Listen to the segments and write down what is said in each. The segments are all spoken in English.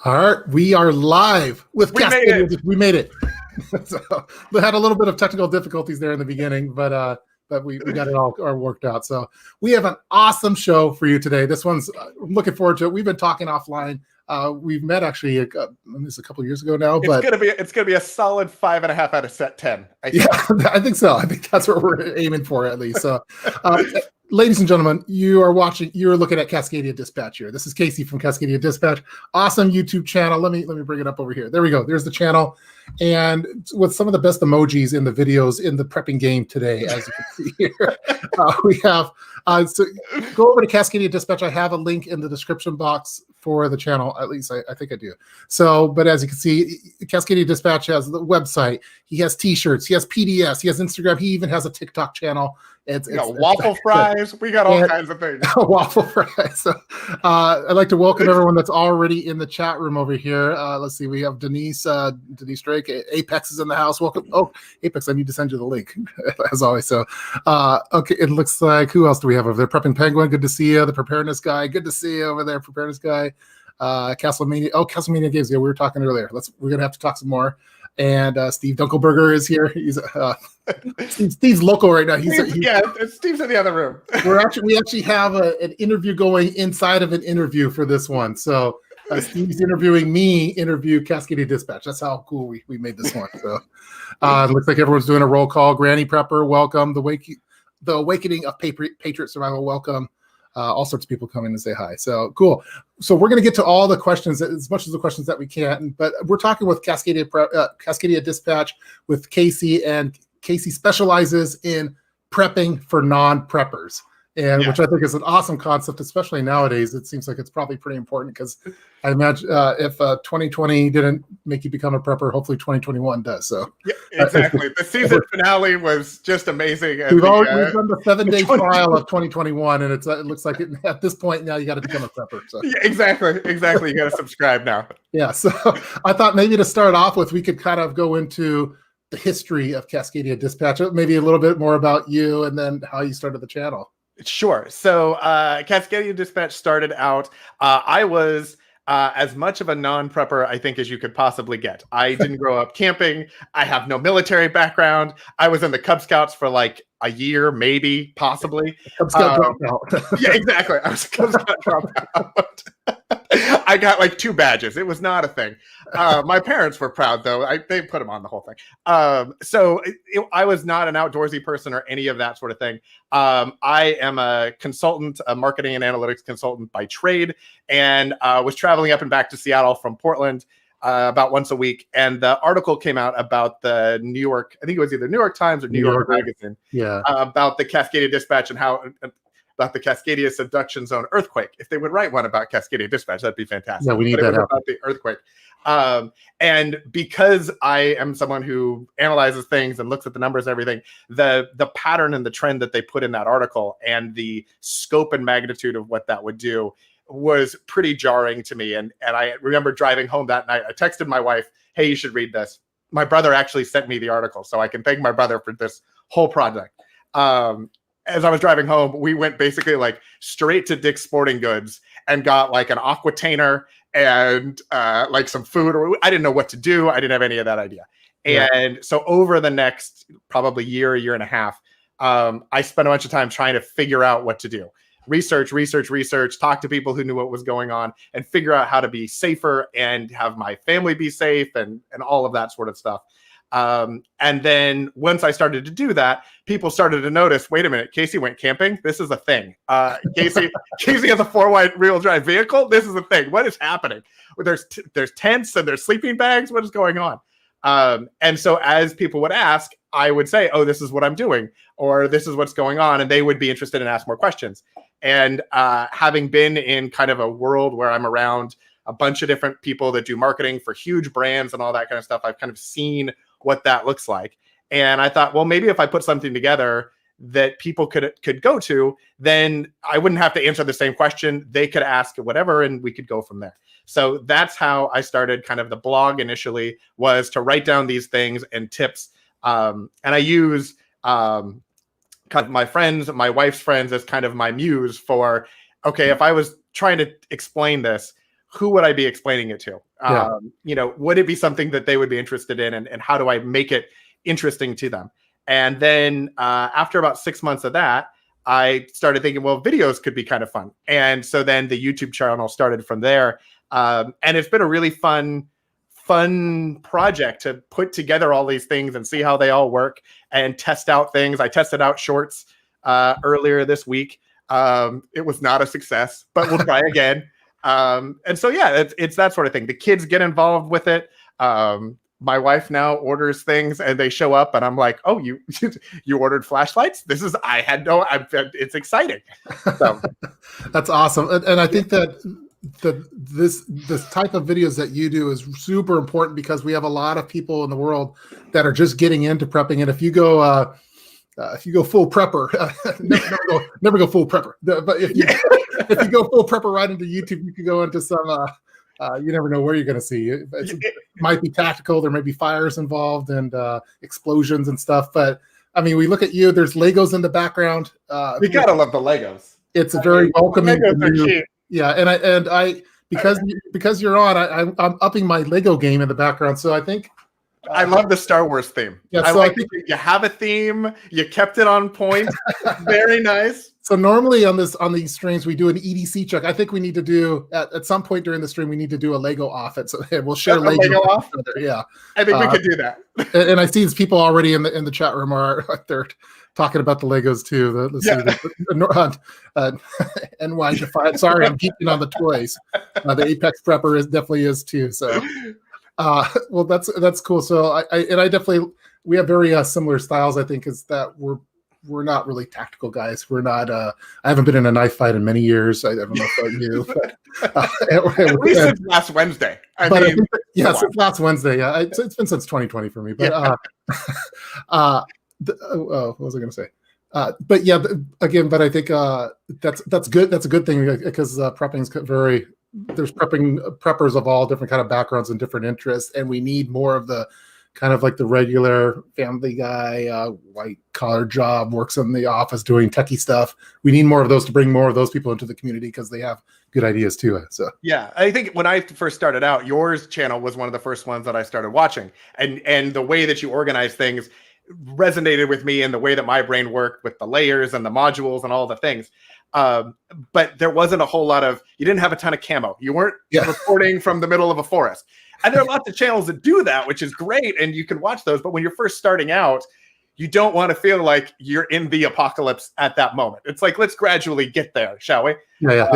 All right, we are live with Cascadia. We made it. So, we had a little bit of technical difficulties there in the beginning, but we got it all worked out. So we have an awesome show for you today. This one's I'm looking forward to it. We've been talking offline. We've met actually a couple of years ago now, but it's gonna be a solid 5.5 out of set 10. I think so. I think that's what we're aiming for at least. So, ladies and gentlemen, you're looking at Cascadia Dispatch here. This is Casey from Cascadia Dispatch. Awesome YouTube channel. Let me bring it up over here. There we go. There's the channel, and with some of the best emojis in the videos in the prepping game today, as you can see here. We have so go over to Cascadia Dispatch. I have a link in the description box for the channel. At least I think I do. So, but as you can see, Cascadia Dispatch has the website. He has T-shirts. He has PDFs. He has Instagram. He even has a TikTok channel. It's waffle fries. We got all kinds of things. Waffle fries. So, I'd like to welcome everyone that's already in the chat room over here. Let's see. We have Denise Drake. Apex is in the house. Welcome. Oh, Apex, I need to send you the link as always. So, okay. It looks like, who else do we have over there? Prepping Penguin. Good to see you. The Preparedness guy. Good to see you over there. Preparedness guy. Castlemania. Oh, Castlemania Games. Yeah, we were talking earlier. We're gonna have to talk some more. And Steve Dunkelberger is here. He's Steve's local right now. Steve's in the other room. we actually have an interview going inside of an interview for this one. So Steve's interviewing me, interview Cascadia Dispatch. That's how cool we made this one. So it looks like everyone's doing a roll call. Granny Prepper, welcome. The Awakening of Patriot Survival, welcome. All sorts of people coming to say hi. So cool. So we're going to get to all the questions, as much as the questions that we can. But we're talking with Cascadia Dispatch with Casey, and Casey specializes in prepping for non-preppers, and which I think is an awesome concept, especially nowadays. It seems like it's probably pretty important because I imagine if 2020 didn't make you become a prepper, hopefully 2021 does. So yeah, exactly. The season finale was just amazing. We've done the 7-day trial of 2021, and it looks like at this point now you got to become a prepper. So. Yeah, exactly. You got to subscribe now. Yeah. So I thought maybe to start off with, we could kind of go into the history of Cascadia Dispatch, maybe a little bit more about you, and then how you started the channel. Sure. So Cascadia Dispatch started out, I was as much of a non-prepper, I think, as you could possibly get. I didn't grow up camping. I have no military background. I was in the Cub Scouts for like a year, maybe, possibly. Cub Scout dropout. Yeah, exactly. I was a Cub Scout dropout. I got like 2 badges. It was not a thing. My parents were proud, though. They put them on the whole thing. I was not an outdoorsy person or any of that sort of thing. I am a consultant, a marketing and analytics consultant by trade, and was traveling up and back to Seattle from Portland about once a week. And the article came out about the New York, I think it was either New York Times or New York Magazine, about the Cascadia Dispatch and how about the Cascadia Subduction Zone earthquake. If they would write one about Cascadia Dispatch, that'd be fantastic. Yeah, we need that about the earthquake. And because I am someone who analyzes things and looks at the numbers and everything, the pattern and the trend that they put in that article and the scope and magnitude of what that would do was pretty jarring to me. And I remember driving home that night, I texted my wife, hey, you should read this. My brother actually sent me the article, so I can thank my brother for this whole project. As I was driving home, we went basically like straight to Dick's Sporting Goods and got like an aquatainer and like some food. Or I didn't know what to do. I didn't have any of that idea. And so over the next probably year and a half, I spent a bunch of time trying to figure out what to do. Research, talk to people who knew what was going on, and figure out how to be safer and have my family be safe and all of that sort of stuff. And then once I started to do that, people started to notice, wait a minute, Casey went camping. This is a thing. Casey has a 4-wheel drive vehicle. This is a thing. What is happening? There's tents and there's sleeping bags. What is going on? And so as people would ask, I would say, oh, this is what I'm doing, or this is what's going on. And they would be interested and ask more questions. And having been in kind of a world where I'm around a bunch of different people that do marketing for huge brands and all that kind of stuff, I've kind of seen what that looks like. And I thought, well, maybe if I put something together that people could go to, then I wouldn't have to answer the same question. They could ask whatever, and we could go from there. So that's how I started kind of the blog initially, was to write down these things and tips. And I use kind of my friends, my wife's friends, as kind of my muse for, okay, if I was trying to explain this, who would I be explaining it to? Yeah. Would it be something that they would be interested in, and how do I make it interesting to them? And then after about 6 months of that, I started thinking, well, videos could be kind of fun. And so then the YouTube channel started from there. And it's been a really fun project to put together all these things and see how they all work and test out things. I tested out shorts earlier this week. It was not a success, but we'll try again. And so, yeah, it's that sort of thing. The kids get involved with it. My wife now orders things and they show up and I'm like, oh, you ordered flashlights? It's exciting. So. That's awesome. And I think that this type of videos that you do is super important because we have a lot of people in the world that are just getting into prepping. And if you go full prepper, never go full prepper. But if you go full prepper right into YouTube, you can go into some. You never know where you're going to see. It might be tactical. There may be fires involved and explosions and stuff. But I mean, we look at you. There's Legos in the background. You gotta love the Legos. It's a very welcoming. Legos are cute. Yeah, and I because you're on, I'm upping my Lego game in the background. So I think I love the Star Wars theme. Yeah, I think you have a theme. You kept it on point. Very nice. So normally on these streams we do an EDC check. I think we need to do at some point during the stream we need to do a Lego off it. So we'll share Lego off. Yeah, I think we could do that. And I see these people already in the chat room are they're talking about the Legos too. NY Defiant. Sorry, I'm keeping on the toys. The Apex Prepper definitely is too. So, well, that's cool. So I definitely we have very similar styles. I think is that we're not really tactical guys. We're not. I haven't been in a knife fight in many years. I don't know about you, but at least since last Wednesday. Since last Wednesday. Yeah, it's been since 2020 for me. But what was I going to say? But yeah, again, but I think that's good. That's a good thing because prepping is there's preppers of all different kind of backgrounds and different interests, and we need more of the kind of like the regular family guy, white collar job, works in the office doing techie stuff. We need more of those to bring more of those people into the community because they have good ideas too. So yeah, I think when I first started out, yours channel was one of the first ones that I started watching, and the way that you organize things resonated with me in the way that my brain worked with the layers and the modules and all the things. But there wasn't a whole lot of, you didn't have a ton of camo. You weren't recording from the middle of a forest. And there are lots of channels that do that, which is great. And you can watch those. But when you're first starting out, you don't want to feel like you're in the apocalypse at that moment. It's like, let's gradually get there, shall we? Yeah,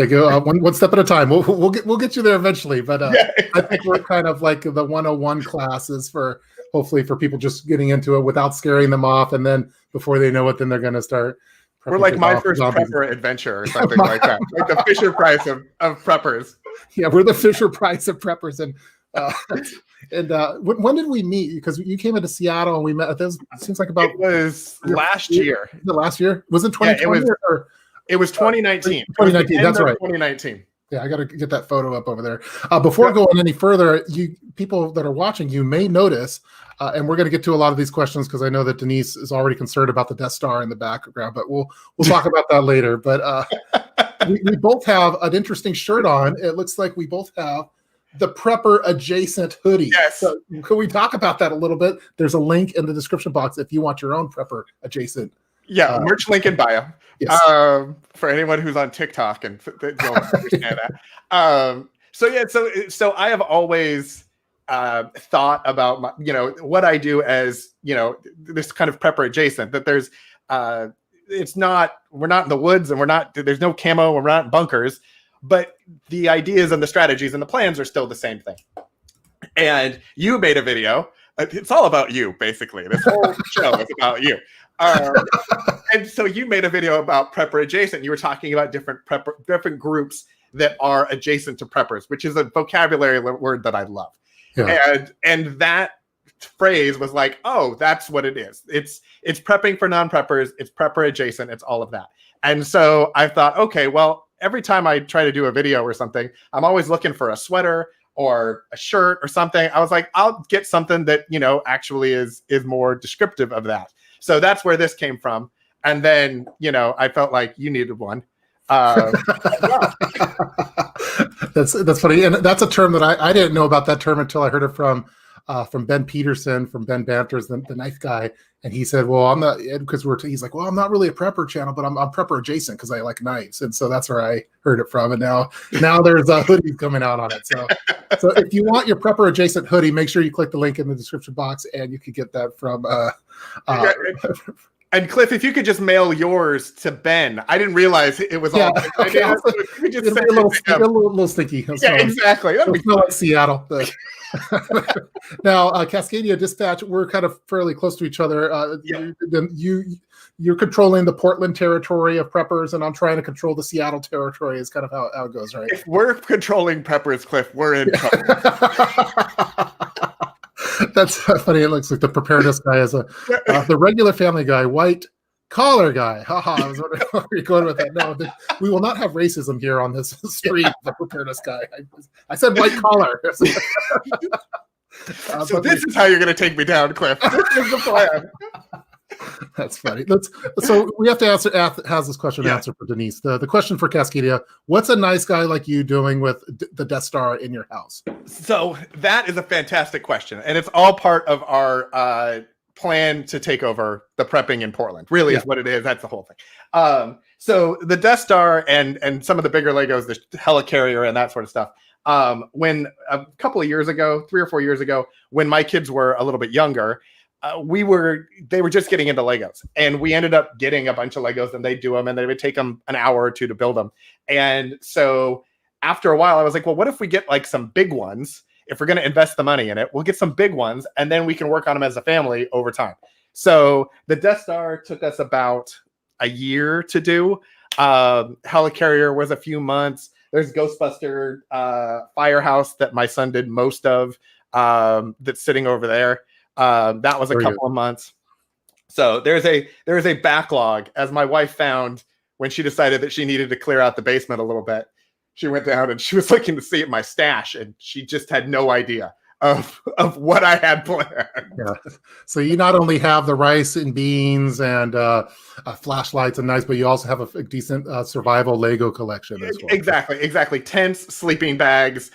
go one step at a time. We'll get you there eventually. But I think we're kind of like the 101 classes for hopefully for people just getting into it without scaring them off. And then before they know it, then they're going to start. We're like my first prepper adventure or something like that. Like the Fisher Price of preppers. Yeah, we're the Fisher Price of preppers. And when did we meet? Because you came into Seattle and we met. It seems like about. It was last year. The last year? Was it 2020? It was 2019. 2019. That's right. 2019. Yeah, I got to get that photo up over there. Before going any further, you people that are watching, you may notice, and we're going to get to a lot of these questions because I know that Denise is already concerned about the Death Star in the background, but we'll talk about that later. But we both have an interesting shirt on. It looks like we both have the Prepper adjacent hoodie. Yes. So could we talk about that a little bit? There's a link in the description box if you want your own Prepper adjacent. Yeah, merch link in bio. Yes. For anyone who's on TikTok and don't understand that. So I have always thought about what I do as this kind of prepper adjacent. That there's we're not in the woods and there's no camo. We're not in bunkers, but the ideas and the strategies and the plans are still the same thing. And you made a video. It's all about you, basically. This whole show is about you. And so you made a video about prepper adjacent. You were talking about different groups that are adjacent to preppers, which is a vocabulary word that I love. Yeah. And that phrase was like, oh, that's what it is. It's prepping for non-preppers. It's prepper adjacent. It's all of that. And so I thought, okay, well, every time I try to do a video or something, I'm always looking for a sweater or a shirt or something. I was like, I'll get something that, actually is more descriptive of that. So that's where this came from. And then, I felt like you needed one. Yeah. That's funny, and that's a term that I didn't know about that term until I heard it from Ben Peterson, from Ben Banters, the knife guy, and he said, "Well, I'm not," because he's like, "Well, I'm not really a prepper channel, but I'm prepper adjacent because I like knives," and so that's where I heard it from. And now there's a hoodie coming out on it. So if you want your prepper adjacent hoodie, make sure you click the link in the description box, and you can get that from. And Cliff, if you could just mail yours to Ben, I didn't realize it was all. Okay, it'll be a little stinky. Yeah, exactly. It'll smell like Seattle. Now, Cascadia Dispatch, we're kind of fairly close to each other. You're controlling the Portland territory of preppers, and I'm trying to control the Seattle territory. Is kind of how it goes, right? If we're controlling preppers, Cliff, we're in trouble. That's funny. It looks like the preparedness guy is the regular family guy, white collar guy. Haha, I was wondering where you're going with that. No, we will not have racism here on this street. The preparedness guy. I said white collar. So this is how you're going to take me down, Cliff. This is the plan. That's funny. So we have to has this question answered for Denise. The question for Cascadia: what's a nice guy like you doing with the Death Star in your house? So that is a fantastic question, and it's all part of our plan to take over the prepping in Portland. Really, is what it is. That's the whole thing. So the Death Star and some of the bigger Legos, the helicarrier and that sort of stuff. When a couple of years ago, 3 or 4 years ago, when my kids were a little bit younger. They were just getting into Legos, and we ended up getting a bunch of Legos, and they'd do them, and they would take them an hour or two to build them. And so after a while, I was like, well, what if we get like some big ones? If we're going to invest the money in it, we'll get some big ones, and then we can work on them as a family over time. So the Death Star took us about a year to do. Helicarrier was a few months. There's Ghostbuster Firehouse that my son did most of, that's sitting over there. That was a couple of months. So there's a backlog, as my wife found when she decided that she needed to clear out the basement a little bit. She went down and she was looking to see at my stash, and she just had no idea of what I had planned. Yeah. So you not only have the rice and beans and flashlights and knives, but you also have a decent survival Lego collection as well. Exactly. Tents, sleeping bags,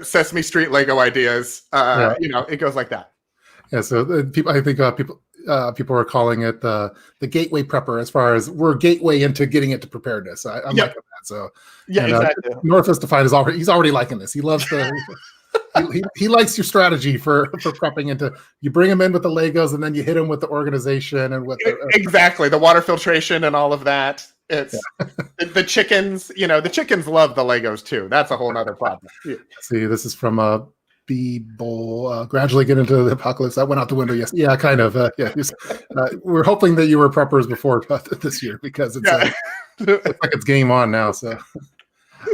Sesame Street Lego ideas. It goes like that. Yeah, so people are calling it the gateway prepper, as far as we're gateway into getting it to preparedness. I'm liking that. So exactly. Northwest Defiant he's already liking this. He loves he likes your strategy for prepping into. You bring him in with the Legos, and then you hit him with the organization and with exactly the water filtration and all of that. It's the chickens. The chickens love the Legos too. That's a whole nother problem. Yeah. See, this is from Bowl, gradually get into the apocalypse. That went out the window. Yes, yeah, kind of. We're hoping that you were preppers before this year, because it's like it's game on now. So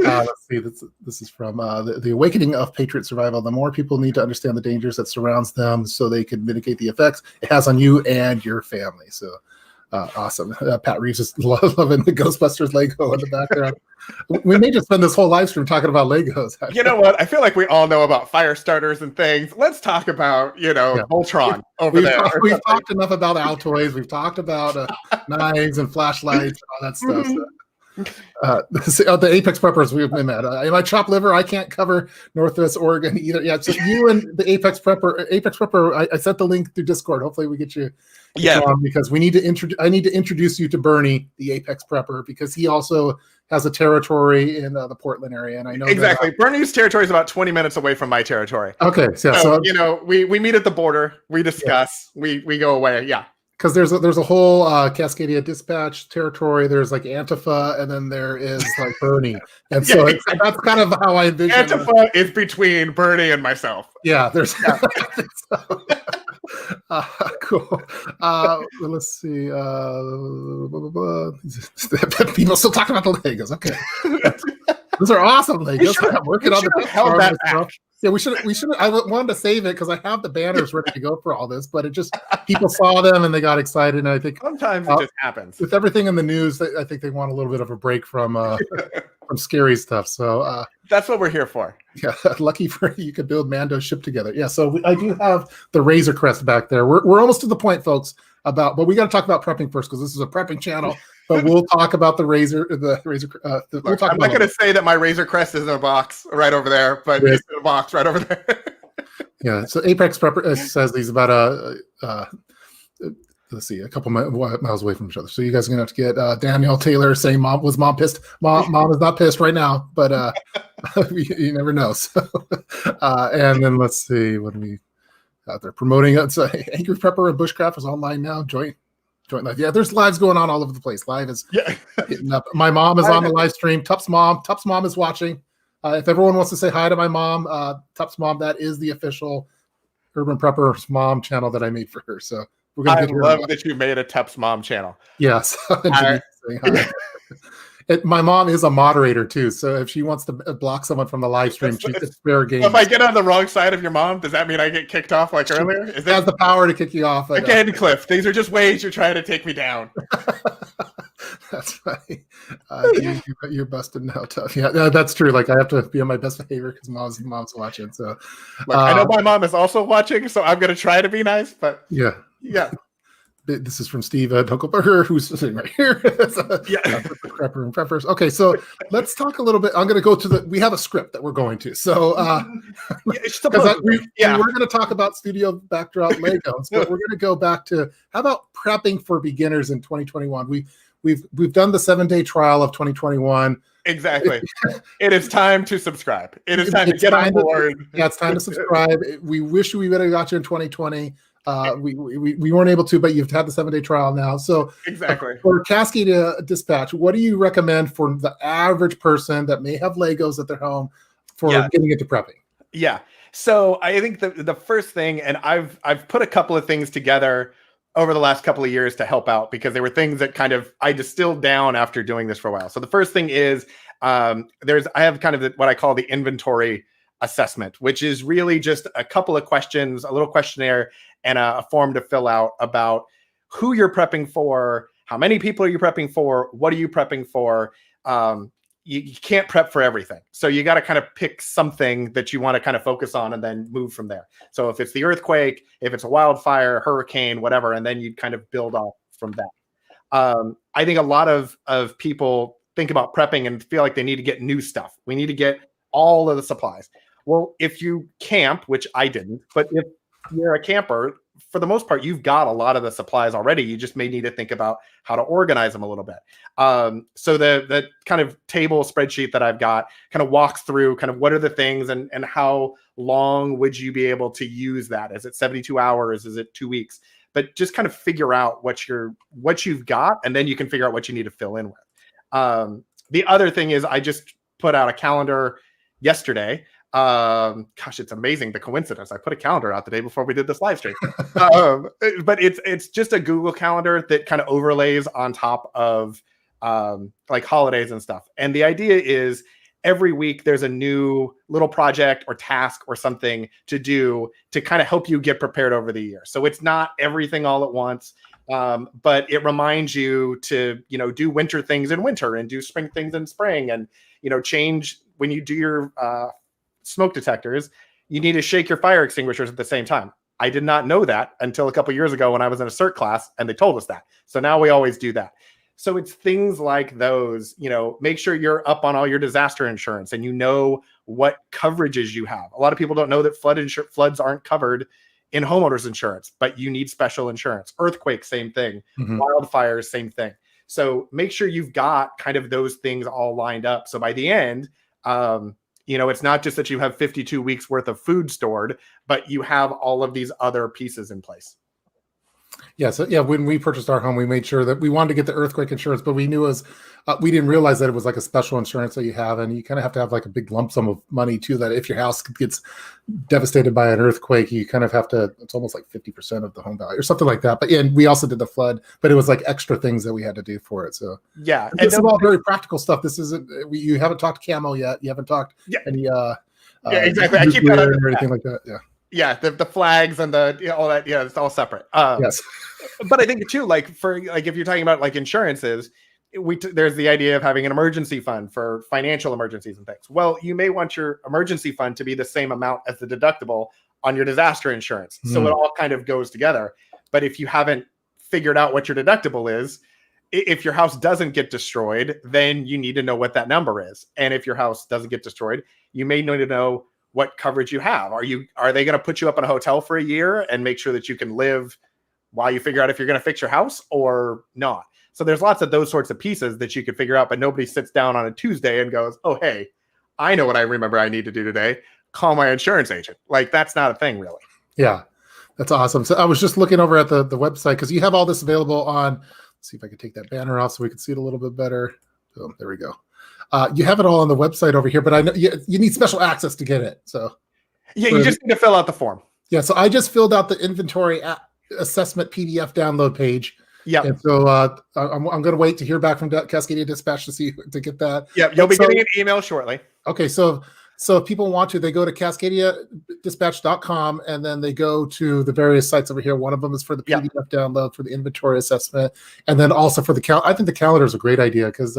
let's see. This is from the Awakening of Patriot Survival. The more people need to understand the dangers that surrounds them, so they can mitigate the effects it has on you and your family. So awesome. Pat Reeves is loving the Ghostbusters Lego in the background. We may just spend this whole live stream talking about Legos. You know what? I feel like we all know about fire starters and things. Let's talk about, Voltron over there. We've talked enough about Altoids. We've talked about knives and flashlights and all that stuff. So. The Apex Preppers we've been at. Am I chopped liver? I can't cover Northwest Oregon either. Yeah, so you and the Apex Prepper. I sent the link through Discord. Hopefully we get you. On, because we need to I need to introduce you to Bernie, the Apex Prepper, because he also has a territory in the Portland area, and I know exactly. Bernie's territory is about 20 minutes away from my territory. Okay, so we meet at the border. We discuss. We go away. Yeah. Because there's a whole Cascadia Dispatch territory. There's like Antifa, and then there is like Bernie, and so that's kind of how I envision. Antifa is between Bernie and myself. Yeah, there's. Cool. Let's see. People still talking about the Legos. Okay, those are awesome Legos. I'm working on the held that back. Yeah, we should. I wanted to save it because I have the banners ready to go for all this, but it just people saw them and they got excited, and I think sometimes it just happens with everything in the news. I think they want a little bit of a break from scary stuff. So that's what we're here for. Yeah, lucky for you could build Mando's ship together. Yeah, so I do have the Razor Crest back there. We're almost to the point, folks. But we got to talk about prepping first, because this is a prepping channel. but we'll talk about the razor. We'll talk I'm not about going to say that my Razor Crest is in a box right over there, but it's in a box right over there. Yeah. So Apex Prepper says he's about let's see, a couple miles away from each other. So you guys are gonna have to get Danielle Taylor saying mom pissed. Mom is not pissed right now, but you never know. So and then let's see what we out there promoting it. So Angry Prepper and Bushcraft is online now. Joint live. Yeah, there's lives going on all over the place. Live is hitting up. My mom is on the live stream. Tup's mom is watching. If everyone wants to say hi to my mom, Tup's mom, that is the official Urban Prepper's mom channel that I made for her. So we're gonna. I love that you made a Tup's mom channel. Yes. My mom is a moderator too, so if she wants to block someone from the live stream, it's fair game. If I get on the wrong side of your mom, does that mean I get kicked off like earlier? She has the power to kick you off. Again, Cliff, these are just ways you're trying to take me down. That's funny. You're busted now, Tough. Yeah, that's true. Like I have to be on my best behavior because mom's watching. So look, I know my mom is also watching, so I'm going to try to be nice. But yeah. This is from Steve Huckleberger, who's sitting right here. Prepper and Preppers. Okay, so let's talk a little bit. I'm going to go to we have a script that we're going to. So we're going to talk about studio backdrop Legos, but we're going to go back to how about prepping for beginners in 2021. We've done the 7-day trial of 2021. Exactly. It is time to subscribe. It is time to get on board. It's time to subscribe. We wish we would have got you in 2020. We weren't able to, but you've had the 7-day trial now. So exactly for Cascadia Dispatch, what do you recommend for the average person that may have Legos at their home for getting into prepping? Yeah. So I think the first thing, and I've put a couple of things together over the last couple of years to help out because they were things that kind of I distilled down after doing this for a while. So the first thing is I have kind of what I call the inventory assessment, which is really just a couple of questions, a little questionnaire and a form to fill out about who you're prepping for, how many people are you prepping for, what are you prepping for. You can't prep for everything. So you got to kind of pick something that you want to kind of focus on and then move from there. So if it's the earthquake, if it's a wildfire, hurricane, whatever, and then you kind of build off from that. I think a lot of people think about prepping and feel like they need to get new stuff. We need to get all of the supplies. Well, if you camp, which I didn't, but if you're a camper, for the most part, you've got a lot of the supplies already. You just may need to think about how to organize them a little bit. So the kind of table spreadsheet that I've got kind of walks through kind of what are the things and how long would you be able to use that? Is it 72 hours? Is it 2 weeks? But just kind of figure out what you've got, and then you can figure out what you need to fill in with. The other thing is I just put out a calendar yesterday. Gosh, it's amazing the coincidence. I put a calendar out the day before we did this live stream. But it's just a Google calendar that kind of overlays on top of like holidays and stuff. And the idea is every week there's a new little project or task or something to do to kind of help you get prepared over the year. So it's not everything all at once. But it reminds you to, do winter things in winter and do spring things in spring and, change when you do your smoke detectors, you need to shake your fire extinguishers at the same time. I did not know that until a couple of years ago when I was in a CERT class and they told us that. So now we always do that. So it's things like those, make sure you're up on all your disaster insurance and you know what coverages you have. A lot of people don't know that floods aren't covered in homeowners insurance, but you need special insurance. Earthquake, same thing. Mm-hmm. Wildfires, same thing. So make sure you've got kind of those things all lined up. So by the end, it's not just that you have 52 weeks worth of food stored, but you have all of these other pieces in place. Yeah. So when we purchased our home, we made sure that we wanted to get the earthquake insurance, but we knew we didn't realize that it was like a special insurance that you have, and you kind of have to have like a big lump sum of money too. That if your house gets devastated by an earthquake, you kind of have to. It's almost like 50% of the home value or something like that. But and we also did the flood, but it was like extra things that we had to do for it. So yeah, and this is all very practical stuff. This isn't. You haven't talked camo yet. You haven't talked any. Exactly. I keep that or anything like that. Yeah. Yeah, the flags and all that. Yeah, it's all separate. Yes, but I think too, if you're talking about like insurances, there's the idea of having an emergency fund for financial emergencies and things. Well, you may want your emergency fund to be the same amount as the deductible on your disaster insurance, so it all kind of goes together. But if you haven't figured out what your deductible is, if your house doesn't get destroyed, then you need to know what that number is. And if your house doesn't get destroyed, you may need to know what coverage you have. Are they going to put you up in a hotel for a year and make sure that you can live while you figure out if you're going to fix your house or not? So there's lots of those sorts of pieces that you could figure out, but nobody sits down on a Tuesday and goes, oh, hey, I know what I remember I need to do today. Call my insurance agent. Like, that's not a thing, really. Yeah, that's awesome. So I was just looking over at the website because you have all this available on. Let's see if I can take that banner off so we can see it a little bit better. Oh, there we go. You have it all on the website over here, but I know you need special access to get it. So yeah, you just need to fill out the form. Yeah, so I just filled out the inventory assessment PDF download page. Yeah, and so I'm going to wait to hear back from Cascadia Dispatch to get that. Yeah, you'll be getting an email shortly. Okay, so if people want to, they go to cascadiadispatch.com and then they go to the various sites over here. One of them is for the PDF download for the inventory assessment, and then also for the calendar. I think the calendar is a great idea because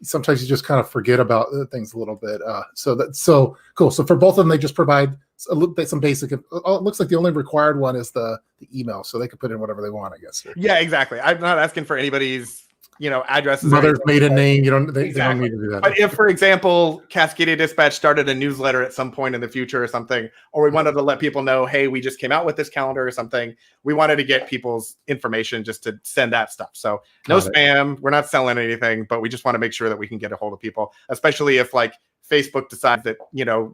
sometimes you just kind of forget about things a little bit. So that's so cool. So for both of them, they just provide some basic. It looks like the only required one is the email, so they can put in whatever they want, I guess. Yeah, exactly. I'm not asking for anybody's addresses, mother's maiden name. They don't need to do that. But if, for example, Cascadia Dispatch started a newsletter at some point in the future or something, or we wanted to let people know, hey, we just came out with this calendar or something, we wanted to get people's information just to send that stuff. So no spam. We're not selling anything, but we just want to make sure that we can get a hold of people, especially if like Facebook decides that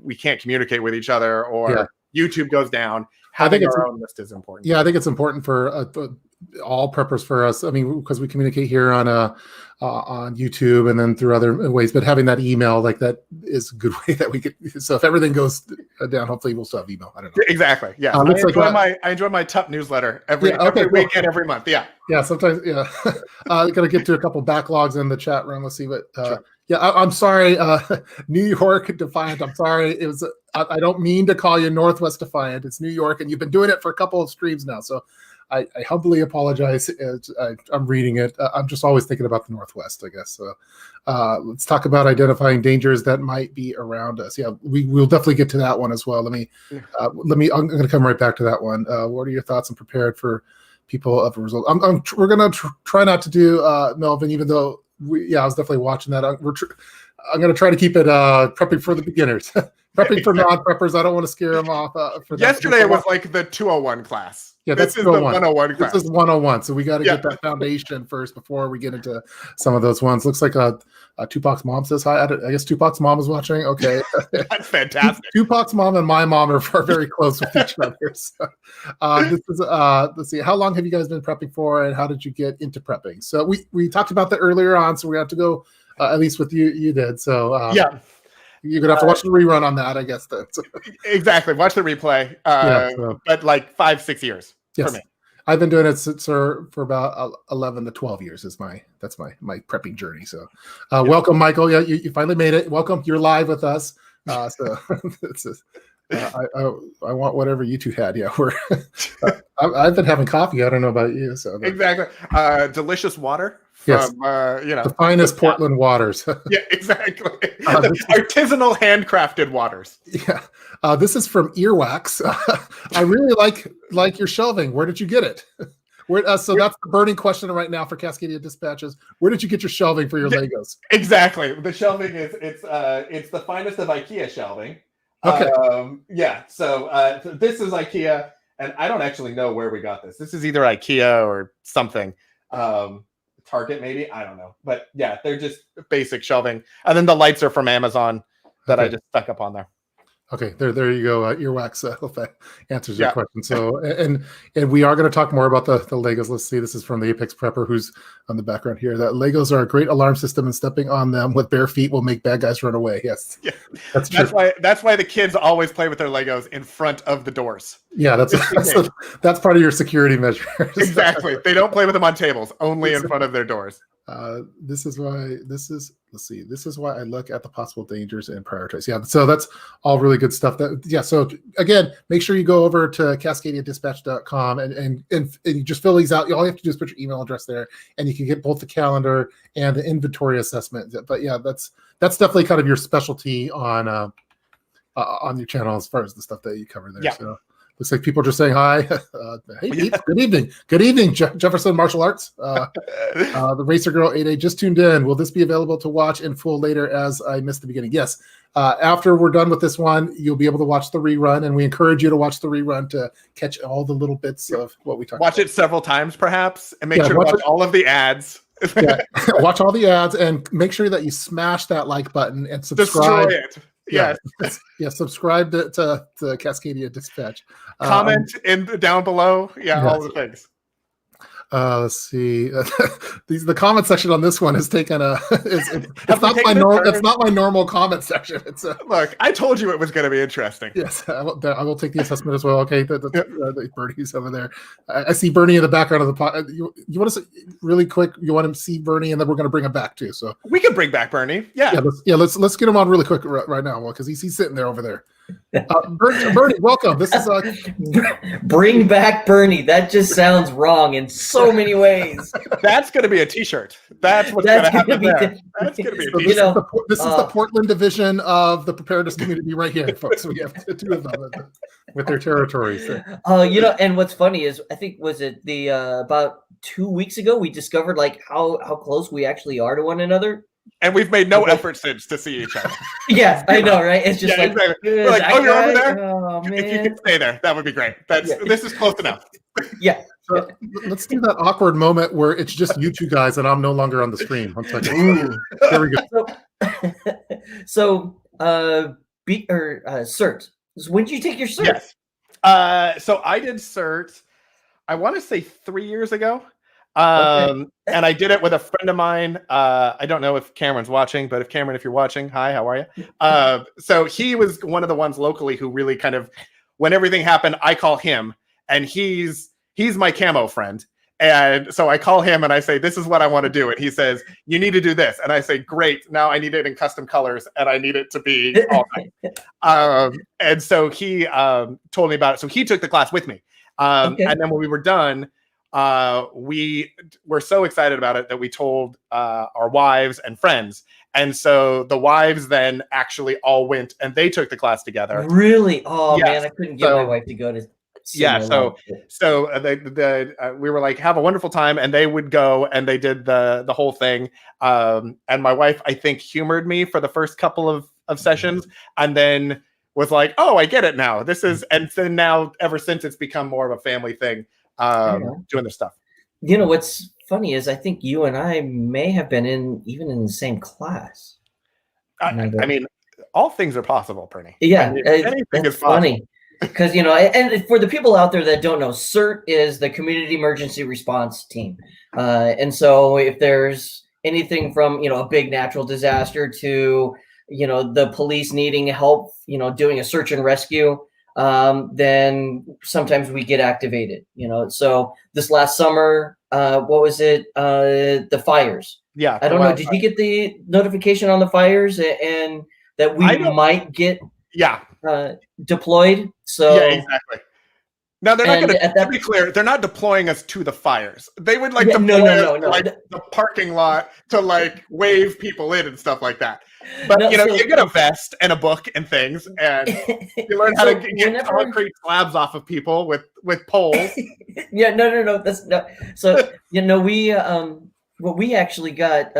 we can't communicate with each other or YouTube goes down. Having our own list is important. Yeah, I think it's important for all preppers for us. I mean, because we communicate here on YouTube and then through other ways, but having that email like that is a good way that we could. So if everything goes down, hopefully we'll still have email. I don't know. Exactly. Yeah. I enjoy my TUP newsletter every week and every month. Yeah. Yeah. Sometimes. Yeah. Got to get to a couple backlogs in the chat room. Let's see what. Sure. Yeah. I'm sorry. New York Defiant. I'm sorry. It was. I don't mean to call you Northwest Defiant. It's New York, and you've been doing it for a couple of streams now. So I humbly apologize. I'm reading it. I'm just always thinking about the Northwest, I guess. So let's talk about identifying dangers that might be around us. Yeah, we'll definitely get to that one as well. I'm going to come right back to that one. What are your thoughts on prepared for people of a result? We're going to try not to do Melvin, even though I was definitely watching that. I'm going to try to keep it prepping for the beginners. Prepping for non-preppers. I don't want to scare them off. Yesterday it was like the 201 class. Yeah, this is the 101 class. This is 101. So we got to get that foundation first before we get into some of those ones. Looks like Tupac's mom says hi. I guess Tupac's mom is watching. Okay. That's fantastic. Tupac's mom and my mom are very close with each other. So, this is, let's see. How long have you guys been prepping for and how did you get into prepping? So we talked about that earlier on. So we have to go, at least with you did. So yeah. You're going to have to watch the rerun on that, I guess. Then. Exactly. Watch the replay. But like 5-6 years for me. I've been doing it for about 11 to 12 years. That's my prepping journey. So welcome, Michael. Yeah, you finally made it. Welcome. You're live with us. So I want whatever you two had. Yeah, I've been having coffee. I don't know about you. So exactly. Delicious water. From, the finest Portland waters. Yeah, exactly. Artisanal handcrafted waters. Yeah. This is from Earwax. I really like your shelving. Where did you get it? That's the burning question right now for Cascadia Dispatches. Where did you get your shelving for your Legos? Exactly. The shelving it's the finest of IKEA shelving. Okay. So this is IKEA, and I don't actually know where we got this. This is either IKEA or something. Target maybe, I don't know, but yeah, they're just basic shelving, and then the lights are from Amazon that I just stuck up on there. Okay, there you go. Earwax. Hope that answers your question. So, and we are going to talk more about the Legos. Let's see. This is from the Apex Prepper, who's on the background here. That Legos are a great alarm system, and stepping on them with bare feet will make bad guys run away. Yes, that's true. That's why the kids always play with their Legos in front of the doors. Yeah, that's part of your security measure. Exactly. They don't play with them on tables, only in front of their doors. This is why I look at the possible dangers and prioritize. Yeah, so that's all really good stuff. So again, make sure you go over to cascadiadispatch.com and you just fill these out. All you have to do is put your email address there, and you can get both the calendar and the inventory assessment. But yeah, that's definitely kind of your specialty on your channel as far as the stuff that you cover there. Yeah. So Looks like people are just saying hi. Hey, Pete, good evening. Good evening, Jefferson Martial Arts. The Racer Girl 8A just tuned in. Will this be available to watch in full later as I missed the beginning? Yes. After we're done with this one, you'll be able to watch the rerun, and we encourage you to watch the rerun to catch all the little bits of what we talked about. Watch it several times, perhaps, and make sure to watch all of the ads. Watch all the ads, and make sure that you smash that like button and subscribe. Destroy it. Yes. Subscribe to Cascadia Dispatch. Comment down below. All the things. Let's see. The comment section on this one has taken it's not my normal comment section. It's look. I told you it was going to be interesting. Yes, I will take the assessment as well. Okay, the Bernie's over there. I see Bernie in the background of the pot. You want to say really quick? You want to see Bernie, and then we're going to bring him back too. So we can bring back Bernie. Let's get him on really quick right now, because he's sitting there over there. Bernie, welcome. This is bring back Bernie. That just sounds wrong in so many ways. That's going to be a T-shirt. That's what's going to happen there. That's going to be a T-shirt. This is the Portland division of the preparedness community right here, folks. We have two of them with their territories. And what's funny is, I think, was it the about 2 weeks ago, we discovered like how close we actually are to one another. And we've made no effort since to see each other. Yeah, I know, right? It's just exactly. We're like, oh, you're over there? Oh, man. If you can stay there, that would be great. This is close enough. Yeah. So let's do that awkward moment where it's just you two guys and I'm no longer on the screen. One second. There we go. So CERT. When did you take your CERT? Yes. So I did CERT, I want to say 3 years ago. And I did it with a friend of mine. I don't know if Cameron's watching, but if you're watching, hi, how are you? So he was one of the ones locally who really kind of, when everything happened, I call him, and he's my camo friend. And so I call him and I say, this is what I want to do. And he says, you need to do this. And I say, great. Now I need it in custom colors and I need it to be all night. And so he told me about it. So he took the class with me. And then when we were done, we were so excited about it that we told our wives and friends. And so the wives then actually all went and they took the class together. Really? Oh, man, I couldn't get my wife to go to. So we were like, have a wonderful time, and they would go and they did the whole thing. And my wife, I think, humored me for the first couple of sessions, and then was like, oh, I get it now. And then now ever since, it's become more of a family thing, doing this stuff. You know, what's funny is I think you and I may have been even in the same class. I mean, all things are possible, Bernie. Yeah, I mean, anything is funny. Because, and for the people out there that don't know, CERT is the Community Emergency Response Team. And so if there's anything from, a big natural disaster to, the police needing help, doing a search and rescue, then sometimes we get activated, So this last summer, what was it? The fires. Yeah. I don't know. Did you get the notification on the fires and that we might get deployed? So yeah, exactly. Now they're not going to be clear. They're not deploying us to the fires. They would deploy us to, like, the parking lot to wave people in and stuff like that. But you get a vest and a book and things, and you learn how to get concrete slabs off of people with poles. No. That's no. So we what we actually got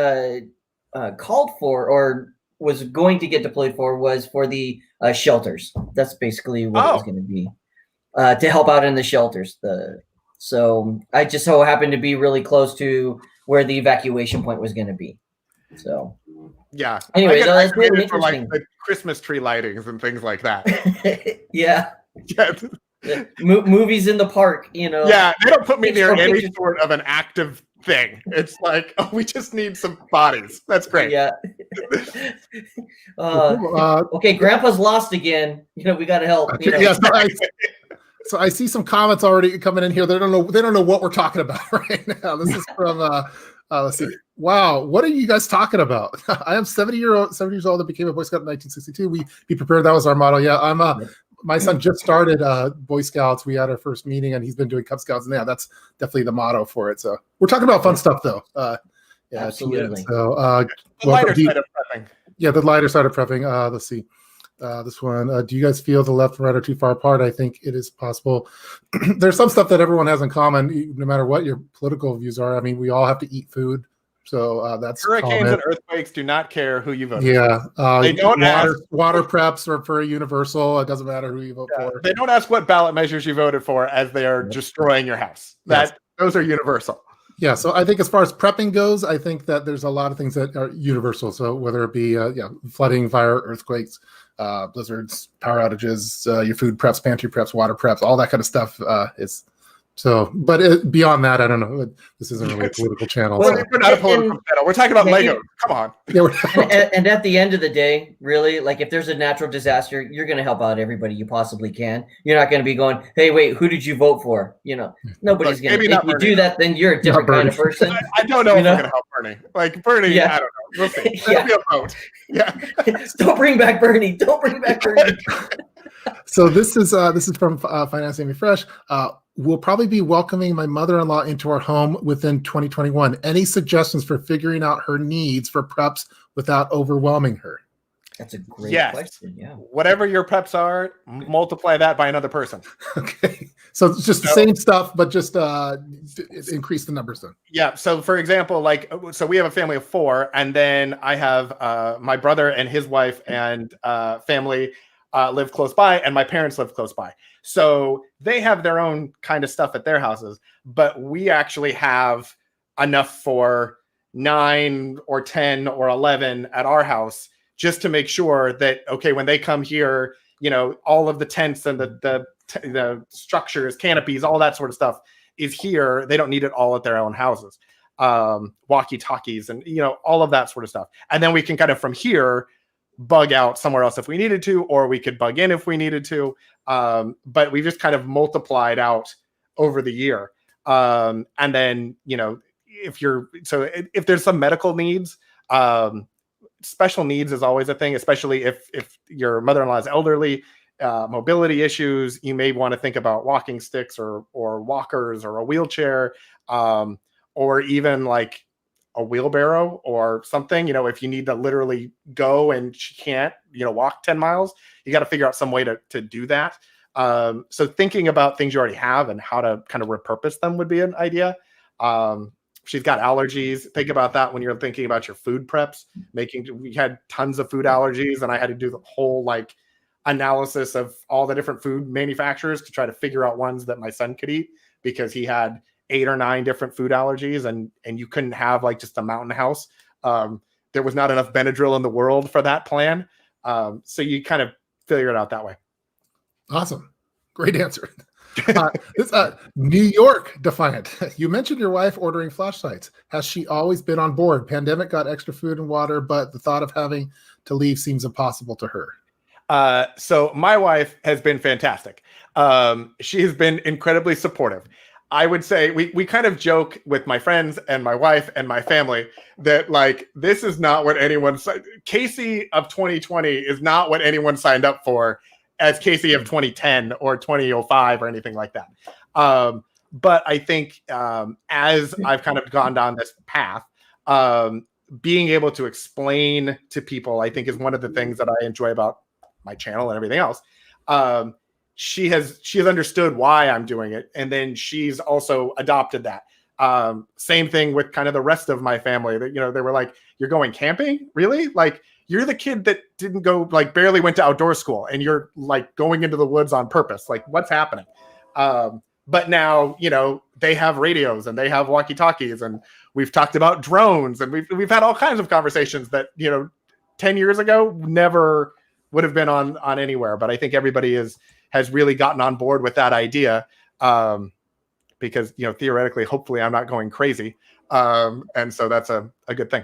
called for or was going to get deployed for was for the shelters. That's basically what it was going to be, to help out in the shelters. So I just so happened to be really close to where the evacuation point was going to be. So yeah. Anyway, that's really interesting. For the Christmas tree lightings and things like that. Yeah. Movies in the park, Yeah, they don't put me near any sort of an active thing. It's like, oh, we just need some bodies. That's great. Yeah. Okay, Grandpa's lost again. We got to help. Yeah, so I see some comments already coming in here. They don't know what we're talking about right now. This is from let's see. Wow, what are you guys talking about? I am 70 years old and became a Boy Scout in 1962. We be prepared. That was our motto. Yeah, my son just started Boy Scouts. We had our first meeting, and he's been doing Cub Scouts. And that's definitely the motto for it. So we're talking about fun stuff, though. Absolutely. So the lighter side of prepping. Yeah, the lighter side of prepping. Let's see. This one, do you guys feel the left and right are too far apart? I think it is possible. There's some stuff that everyone has in common, no matter what your political views are. I mean, we all have to eat food. So that's hurricanes common. and earthquakes do not care who you vote for. They don't water preps are for universal. It doesn't matter who you vote for. They don't ask what ballot measures you voted for as they are destroying your house. Those are universal. Yeah, so I think as far as prepping goes, I think that there's a lot of things that are universal. So whether it be flooding, fire, earthquakes, blizzards, power outages, your food preps, pantry preps, water preps, all that kind of stuff is. So, but beyond that, I don't know. This isn't really a political channel. Well, so. We're not a political channel. We're talking about Legos. Come on. And at the end of the day, really, like if there's a natural disaster, you're going to help out everybody you possibly can. You're not going to be going, hey, wait, who did you vote for? You know, nobody's going to. If you do that, then you're a different kind of person. I don't know if we're going to help Bernie. Like Bernie, I don't know. We'll see. That'll be a vote. Yeah. Don't bring back Bernie. Don't bring back Bernie. So this is from Financing Me Fresh. We'll probably be welcoming my mother-in-law into our home within 2021. Any suggestions for figuring out her needs for preps without overwhelming her? That's a great question. Yeah. Whatever your preps are, multiply that by another person. Okay. So it's just the same stuff, but just increase the numbers then. Yeah. So for example, so we have a family of 4, and then I have my brother and his wife and family live close by, and my parents live close by. So they have their own kind of stuff at their houses, but we actually have enough for 9 or 10 or 11 at our house, just to make sure that, okay, when they come here, all of the tents and the structures, canopies, all that sort of stuff is here. They don't need it all at their own houses. Walkie-talkies and, all of that sort of stuff. And then we can kind of from here bug out somewhere else if we needed to, or we could bug in if we needed to. But we just kind of multiplied out over the year. And then, if there's some medical needs, special needs is always a thing, especially if your mother-in-law is elderly, mobility issues, you may want to think about walking sticks or walkers or a wheelchair, or even like a wheelbarrow or something. If you need to literally go and she can't, walk 10 miles, you got to figure out some way to do that. So thinking about things you already have and how to kind of repurpose them would be an idea. She's got allergies. Think about that when you're thinking about your food preps. We had tons of food allergies, and I had to do the whole analysis of all the different food manufacturers to try to figure out ones that my son could eat, because he had 8 or 9 different food allergies, and you couldn't have just a mountain house. There was not enough Benadryl in the world for that plan. So you kind of figure it out that way. Awesome. Great answer. New York Defiant. You mentioned your wife ordering flashlights. Has she always been on board? Pandemic got extra food and water, but the thought of having to leave seems impossible to her. So my wife has been fantastic. She has been incredibly supportive. I would say we kind of joke with my friends and my wife and my family that this is not what anyone Casey of 2020 is not what anyone signed up for as Casey of 2010 or 2005 or anything like that. But I think as I've kind of gone down this path, being able to explain to people, I think, is one of the things that I enjoy about my channel and everything else. She has understood why I'm doing it, and then she's also adopted that. Same thing with kind of the rest of my family. That they were like, "You're going camping, really? You're the kid that didn't go, barely went to outdoor school, and you're going into the woods on purpose. What's happening?" But now they have radios and they have walkie-talkies, and we've talked about drones, and we've had all kinds of conversations that 10 years ago never would have been on anywhere. But I think everybody has really gotten on board with that idea, because theoretically, hopefully, I'm not going crazy, and so that's a good thing.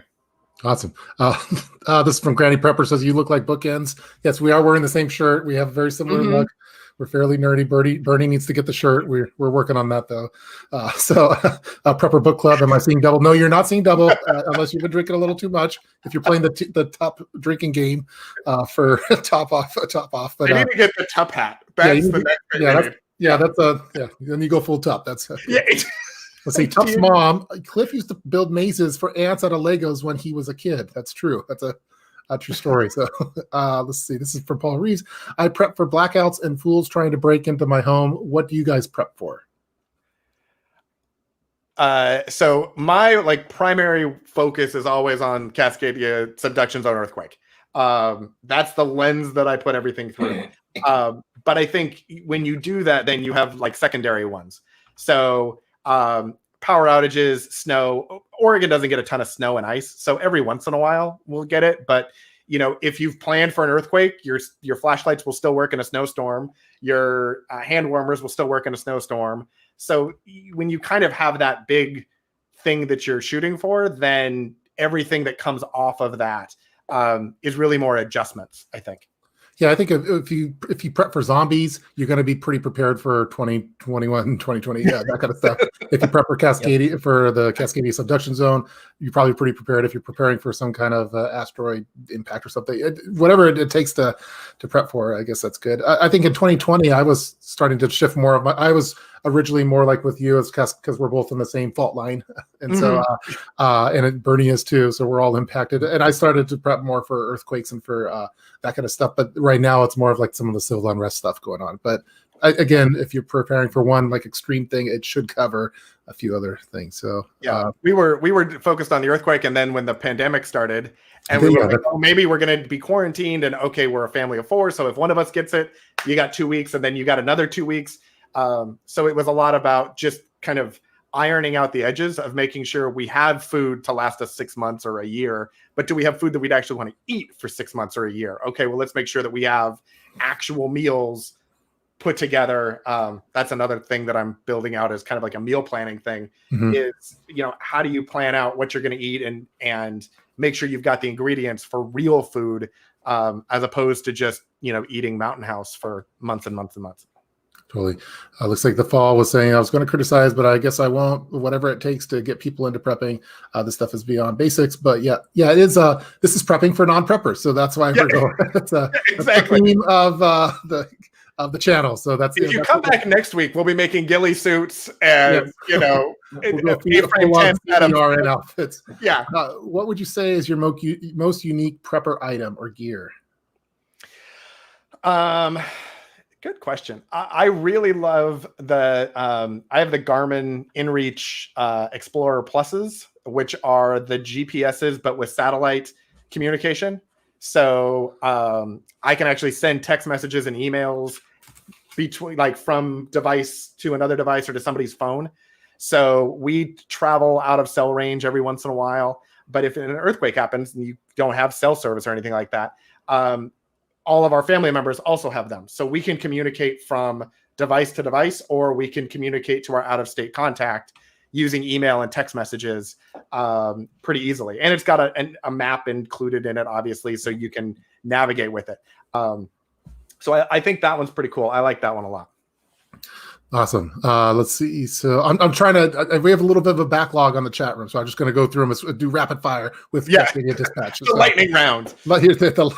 Awesome. This is from Granny Prepper, says you look like bookends. Yes, we are wearing the same shirt. We have a very similar look. We're fairly nerdy. Bernie needs to get the shirt. We're working on that though. Prepper Book Club. Am I seeing double? No, you're not seeing double unless you've been drinking a little too much. If you're playing the top drinking game for top off. But I need to get the top hat. That's the next thing. Then you go full top. That's yeah. Let's see. Tup's mom, Cliff used to build mazes for ants out of Legos when he was a kid. That's true. That's true story. So let's see. This is from Paul Reeves. I prep for blackouts and fools trying to break into my home. What do you guys prep for? So my primary focus is always on Cascadia subductions on earthquake. That's the lens that I put everything through. But I think when you do that, then you have secondary ones. So power outages, snow. Oregon doesn't get a ton of snow and ice, so every once in a while we'll get it. But if you've planned for an earthquake, your flashlights will still work in a snowstorm. Your hand warmers will still work in a snowstorm. So when you kind of have that big thing that you're shooting for, then everything that comes off of that is really more adjustments, I think. Yeah, I think if you prep for zombies, you're going to be pretty prepared for 2021, 2020, that kind of stuff. If you prep for Cascadia, for the Cascadia subduction zone, you're probably pretty prepared. If you're preparing for some kind of asteroid impact or something, whatever it takes to prep for, I guess that's good. I think in 2020, I was starting to shift more of I was originally more like with you because we're both in the same fault line, and so and Bernie is too, so we're all impacted. And I started to prep more for earthquakes and for that kind of stuff. But right now, it's more of some of the civil unrest stuff going on. But again, if you're preparing for one extreme thing, it should cover a few other things. So we were focused on the earthquake, and then when the pandemic started, and we were maybe we're going to be quarantined, and okay, we're a family of 4, so if one of us gets it, you got 2 weeks, and then you got another 2 weeks. So it was a lot about just kind of ironing out the edges of making sure we have food to last us 6 months or a year, but do we have food that we'd actually want to eat for 6 months or a year? Okay, well, let's make sure that we have actual meals put together. That's another thing that I'm building out as kind of a meal planning thing is, how do you plan out what you're going to eat and make sure you've got the ingredients for real food, as opposed to just, eating Mountain House for months and months and months. Totally. Looks like the fall was saying I was going to criticize, but I guess I won't. Whatever it takes to get people into prepping. This stuff is beyond basics, but yeah, it is. This is prepping for non-preppers, so that's why we're going. It's exactly the theme of the channel. So that's if you come back next week, we'll be making ghillie suits and we'll RN outfits. Yeah. What would you say is your most unique prepper item or gear? Good question. I really love I have the Garmin InReach Explorer Pluses, which are the GPSs, but with satellite communication. So I can actually send text messages and emails between from device to another device or to somebody's phone. So we travel out of cell range every once in a while. But if an earthquake happens and you don't have cell service or anything like that, all of our family members also have them. So we can communicate from device to device, or we can communicate to our out-of-state contact using email and text messages pretty easily. And it's got a map included in it, obviously, so you can navigate with it. So I think that one's pretty cool. I like that one a lot. Awesome. Let's see. So I'm trying to. We have a little bit of a backlog on the chat room, so I'm just going to go through them and do rapid fire with Cascadia Dispatch. The lightning round. Here's the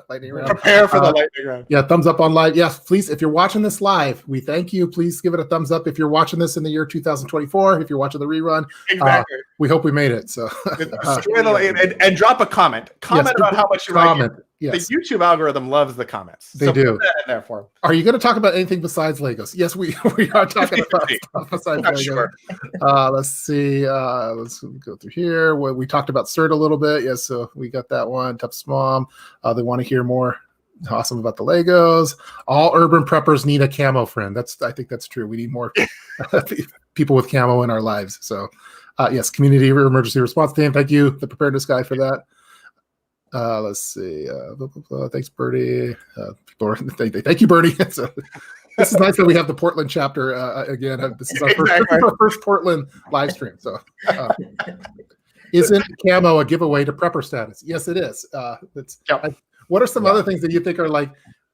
lightning round. Prepare for the lightning round. Yeah, thumbs up on live. Yes, please. If you're watching this live, we thank you. Please give it a thumbs up. If you're watching this in the year 2024, if you're watching the rerun, exactly. We hope we made it. So and drop a comment. Comment about how much you like it. Yes. The YouTube algorim loves the comments. They do. Put that in there for them. Are you going to talk about anything besides Legos? Yes, we are talking about stuff besides Legos. Sure. Let's see. Let's go through here. We talked about CERT a little bit. Yes, so we got that one. Tufts Mom. They want to hear more. Awesome about the Legos. All urban preppers need a camo friend. I think that's true. We need more people with camo in our lives. So, yes, community emergency response team. Thank you, the preparedness guy, for that. Let's see. Thanks, Bertie. Thank you, Bertie. So, this is nice that we have the Portland chapter again. This is our first Portland live stream. So, isn't camo a giveaway to prepper status? Yes, it is. What are some other things that you think are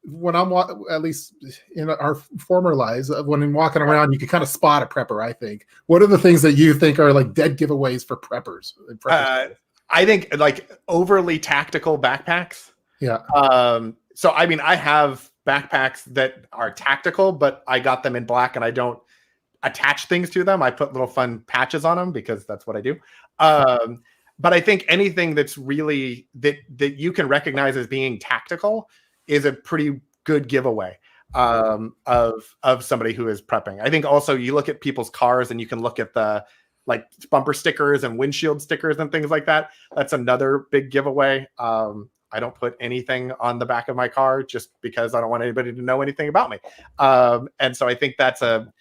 when I'm at least in our former lives, when I'm walking around, you can kind of spot a prepper, I think. What are the things that you think are dead giveaways for preppers? I think overly tactical backpacks. Yeah. So I have backpacks that are tactical, but I got them in black and I don't attach things to them. I put little fun patches on them because that's what I do. but I think anything that's really that you can recognize as being tactical is a pretty good giveaway of somebody who is prepping. I think also you look at people's cars and you can look at the like bumper stickers and windshield stickers and things like that. That's another big giveaway. I don't put anything on the back of my car just because I don't want anybody to know anything about me. And so I think that's a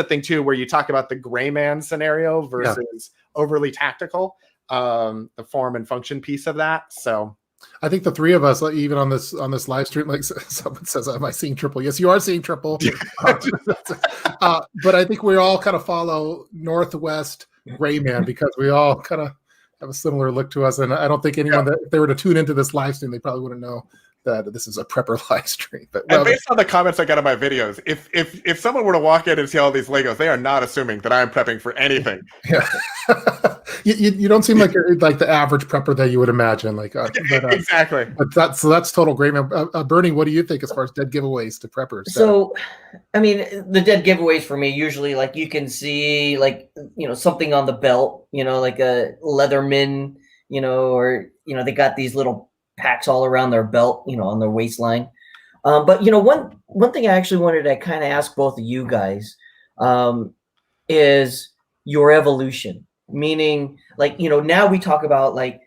thing too, where you talk about the gray man scenario versus overly tactical, the form and function piece of that. So I think the three of us, even on this live stream, like someone says, am I seeing triple? Yes, you are seeing triple. But I think we all kind of follow Northwest gray man because we all kind of have a similar look to us. And I don't think anyone that if they were to tune into this live stream, they probably wouldn't know that this is a prepper live stream. But and based on the comments I got on my videos, if someone were to walk in and see all these Legos, they are not assuming that I'm prepping for anything. Yeah. you don't seem like the average prepper that you would imagine. Exactly. But that's total great, man. Bernie, what do you think as far as dead giveaways to preppers? So, I mean, the dead giveaways for me usually like you can see like something on the belt, like a Leatherman, or they got these little packs all around their belt, on their waistline. But one thing I actually wanted to kind of ask both of you guys is your evolution. Meaning, like, now we talk about like,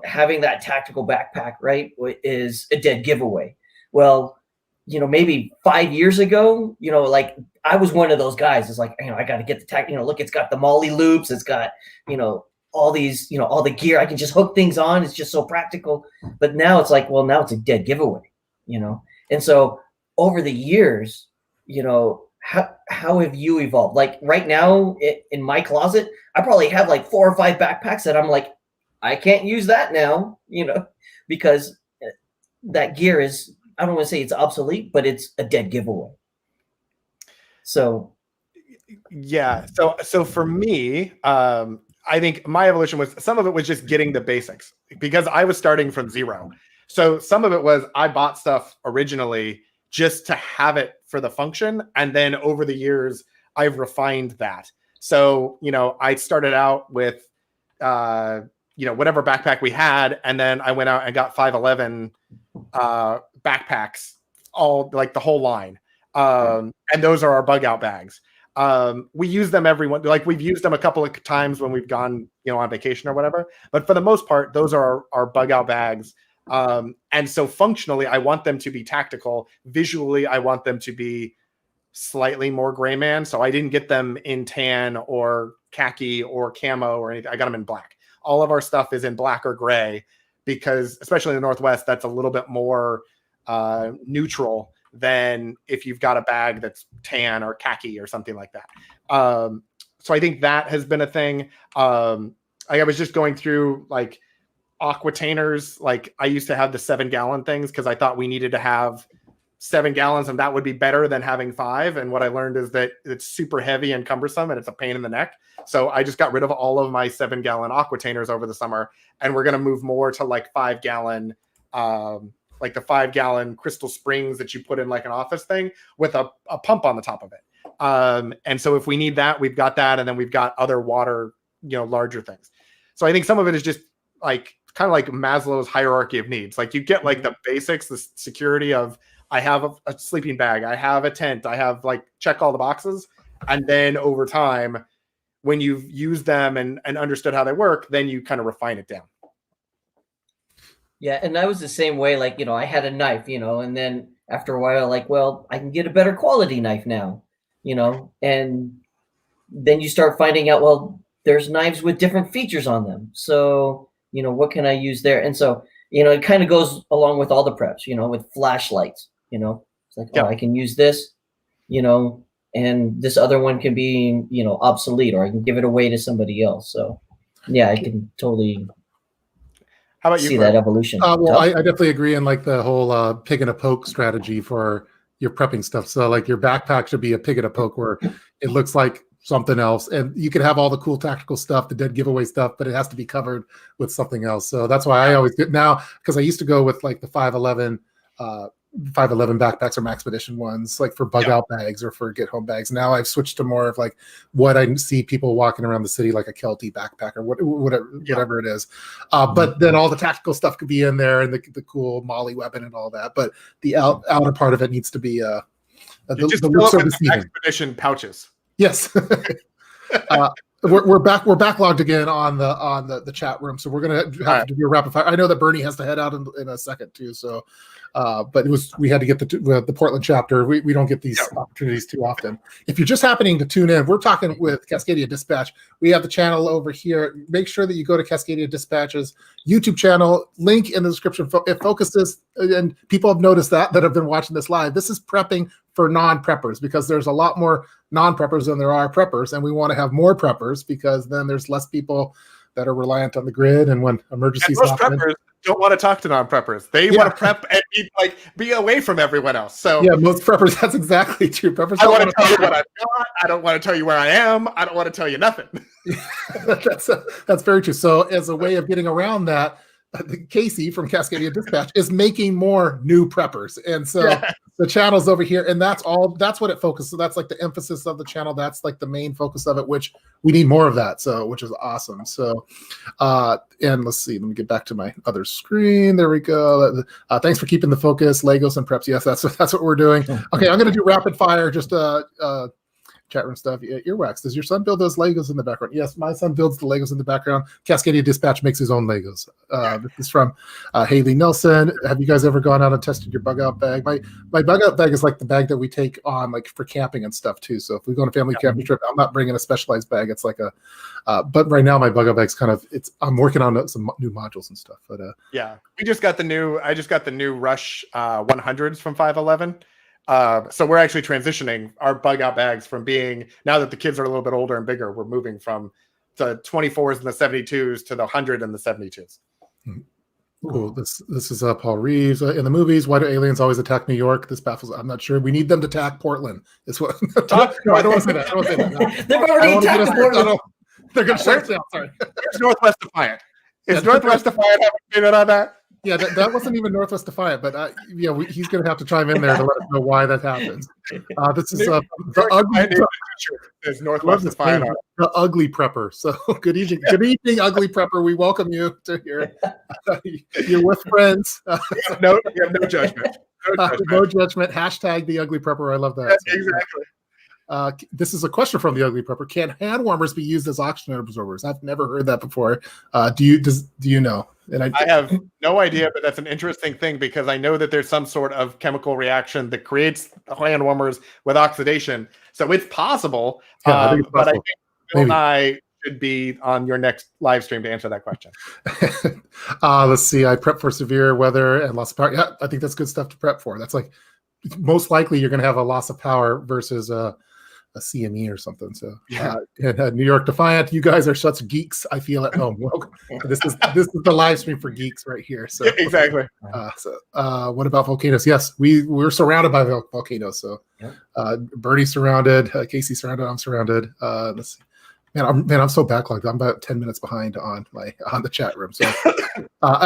having that tactical backpack, right, is a dead giveaway. Well, maybe 5 years ago, like I was one of those guys. It's like, I got to get the look, it's got the Molly loops. It's got, all these, all the gear. I can just hook things on. It's just so practical. But now it's like, well, now it's a dead giveaway, And so over the years, how have you evolved? Like right now in my closet, I probably have like 4 or 5 backpacks that I'm like, I can't use that now, because that gear is, I don't want to say it's obsolete, but it's a dead giveaway. So. Yeah. So for me, I think my evolution was, some of it was just getting the basics because I was starting from zero. So some of it was I bought stuff originally just to have it for the function. And then over the years, I've refined that. So, I started out with, whatever backpack we had. And then I went out and got 511 backpacks, all like the whole line. And those are our bug out bags. We use them like we've used them a couple of times when we've gone, on vacation or whatever. But for the most part, those are our bug out bags. And so functionally, I want them to be tactical. Visually, I want them to be slightly more gray man. So I didn't get them in tan or khaki or camo or anything. I got them in black. All of our stuff is in black or gray because, especially in the Northwest, that's a little bit more neutral than if you've got a bag that's tan or khaki or something like that. So I think that has been a thing. I was just going through like aquatainers. Like I used to have the 7-gallon things because I thought we needed to have 7 gallons and that would be better than having 5. And what I learned is that it's super heavy and cumbersome and it's a pain in the neck. So I just got rid of all of my 7-gallon aquatainers over the summer. And we're going to move more to like 5-gallon, like the 5-gallon Crystal Springs that you put in like an office thing with a pump on the top of it. And so if we need that, we've got that. And then we've got other water, larger things. So I think some of it is just like kind of like Maslow's hierarchy of needs. Like you get like the basics, the security of I have a sleeping bag, I have a tent, I have like check all the boxes. And then over time, when you've used them and understood how they work, then you kind of refine it down. Yeah, and I was the same way. Like, I had a knife, and then after a while, like, well, I can get a better quality knife now, and then you start finding out, well, there's knives with different features on them. So, what can I use there? And so, it kind of goes along with all the preps, with flashlights, it's like, oh, I can use this, and this other one can be, obsolete, or I can give it away to somebody else. So, yeah, I can totally. How about you see that evolution? Well, I definitely agree in like the whole pig and a poke strategy for your prepping stuff. So like your backpack should be a pig and a poke where it looks like something else. And you can have all the cool tactical stuff, the dead giveaway stuff, but it has to be covered with something else. So that's why I always get now, because I used to go with like the 511 511 backpacks or Maxpedition ones, like for bug out bags or for get home bags. Now I've switched to more of like what I see people walking around the city, like a Kelty backpack or whatever it is. But then all the tactical stuff could be in there, and the cool Molly weapon and all that. But the outer part of it needs to be the looks are deceiving. Expedition pouches. Yes. We're backlogged again on the chat room, so we're gonna have to do a rapid fire. I know that Bernie has to head out in a second too, so but we had to get the Portland chapter. We don't get these opportunities too often. If you're just happening to tune in, we're talking with Cascadia Dispatch. We have the channel over here. Make sure that you go to Cascadia Dispatch's YouTube channel. Link in the description. It focuses, and people have noticed that have been watching this live. This is prepping for non-preppers, because there's a lot more non-preppers than there are preppers, and we want to have more preppers because then there's less people that are reliant on the grid, and when emergencies happen. Preppers don't want to talk to non-preppers. They want to prep and be away from everyone else. So most preppers, that's exactly true. Preppers I want to tell you what I've got. I don't want to tell you where I am. I don't want to tell you nothing. That's very true. So as a way of getting around that, Casey from Cascadia Dispatch is making more new preppers, and so the channel's over here, and that's what it focuses. So that's like the emphasis of the channel. That's like the main focus of it, which we need more of that. So, which is awesome. So, and let's see. Let me get back to my other screen. There we go. Thanks for keeping the focus. Legos and preps. Yes, that's what we're doing. Okay, I'm going to do rapid fire. Just chat room stuff. Earwax, does your son build those Legos in the background? Yes, my son builds the Legos in the background. Cascadia Dispatch makes his own Legos. This is from Haley Nelson. Have you guys ever gone out and tested your bug out bag? My bug out bag is like the bag that we take on like for camping and stuff too. So if we go on a family camping trip, I'm not bringing a specialized bag. It's like but right now my bug out bag's I'm working on some new modules and stuff. But I just got the new Rush 100s from 511. So we're actually transitioning our bug out bags from being, now that the kids are a little bit older and bigger, we're moving from the 24s and the 72s to the 100 and the 72s. Cool. This is Paul Reeves. In the movies, why do aliens always attack New York? This baffles. I'm not sure. We need them to attack Portland. It's what. No, I don't want to say that. I don't want to say that. No. They've already attacked Portland. They're going to shut us down. Sorry. It's Northwest Defiant. Is Northwest Defiant having a payment on that? Yeah, that wasn't even Northwest Defiant, but he's going to have to chime in there to let us know why that happens. This is the ugly. There's Northwest Defiant. The ugly prepper. So good evening, ugly prepper. We welcome you to here. You're with friends. No judgment. No judgment. Hashtag the ugly prepper. I love that. Exactly. This is a question from the ugly prepper. Can hand warmers be used as oxygen absorbers? I've never heard that before. Do you know? And I have no idea, but that's an interesting thing, because I know that there's some sort of chemical reaction that creates hand warmers with oxidation. So it's possible. But I think Bill and I should be on your next live stream to answer that question. Let's see. I prep for severe weather and loss of power. Yeah, I think that's good stuff to prep for. That's like most likely you're going to have a loss of power versus a CME or something. So New York Defiant, you guys are such geeks. I feel at home. Welcome. This is the live stream for geeks right here. So exactly. What about volcanoes? Yes, we're surrounded by volcanoes. So Bernie's surrounded, Casey's surrounded, I'm surrounded. Let's see. I'm so backlogged. I'm about 10 minutes behind on the chat room. So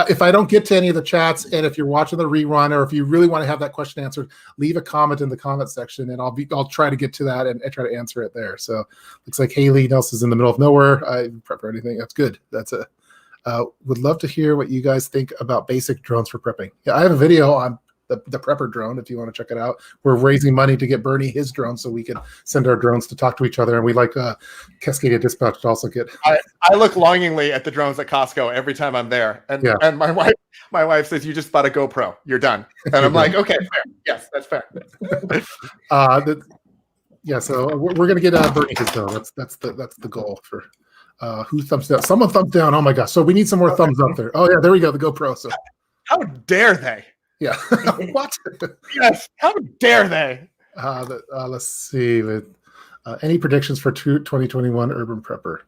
if I don't get to any of the chats, and if you're watching the rerun, or if you really want to have that question answered, leave a comment in the comment section, and I'll try to get to that and try to answer it there. So looks like Haley Nelson's in the middle of nowhere. I prep for anything. That's good. That's would love to hear what you guys think about basic drones for prepping. Yeah, I have a video on the prepper drone if you want to check it out. We're raising money to get Bernie his drone so we can send our drones to talk to each other, and we like Cascadia Dispatch to also get. I look longingly at the drones at Costco every time I'm there, and my wife says, you just bought a GoPro, you're done, and I'm like, okay, fair. Yes, that's fair. So we're gonna get Bernie his drone. That's the goal for. Who thumbs down? Someone thumbs down. Oh my gosh! So we need some more thumbs up there. Oh yeah, there we go. The GoPro. So how dare they? Yeah. What? Yes. How dare they? Let's see. Any predictions for 2021 Urban Prepper?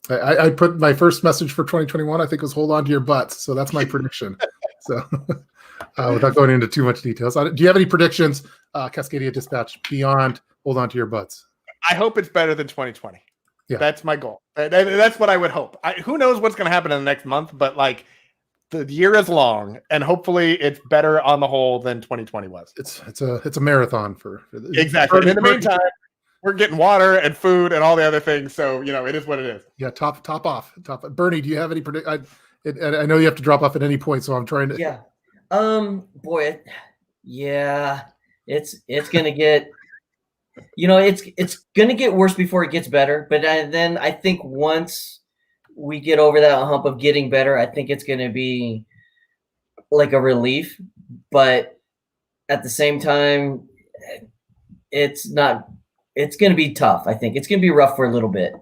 I put my first message for 2021. I think was hold on to your butts. So that's my prediction. So without going into too much details, do you have any predictions, Cascadia Dispatch, beyond hold on to your butts? I hope it's better than 2020. Yeah, that's my goal. That's what I would hope. Who knows what's going to happen in the next month? But the year is long, and hopefully it's better on the whole than 2020 was. It's a marathon for exactly. And in the meantime, we're getting water and food and all the other things, so it is what it is. Yeah, top off. Bernie, do you have any I know you have to drop off at any point, so I'm trying to. Yeah. Boy, yeah, it's gonna get. It's gonna get worse before it gets better. But then I think once we get over that hump of getting better, I think it's gonna be like a relief. But at the same time, it's not. It's gonna be tough. I think it's gonna be rough for a little bit.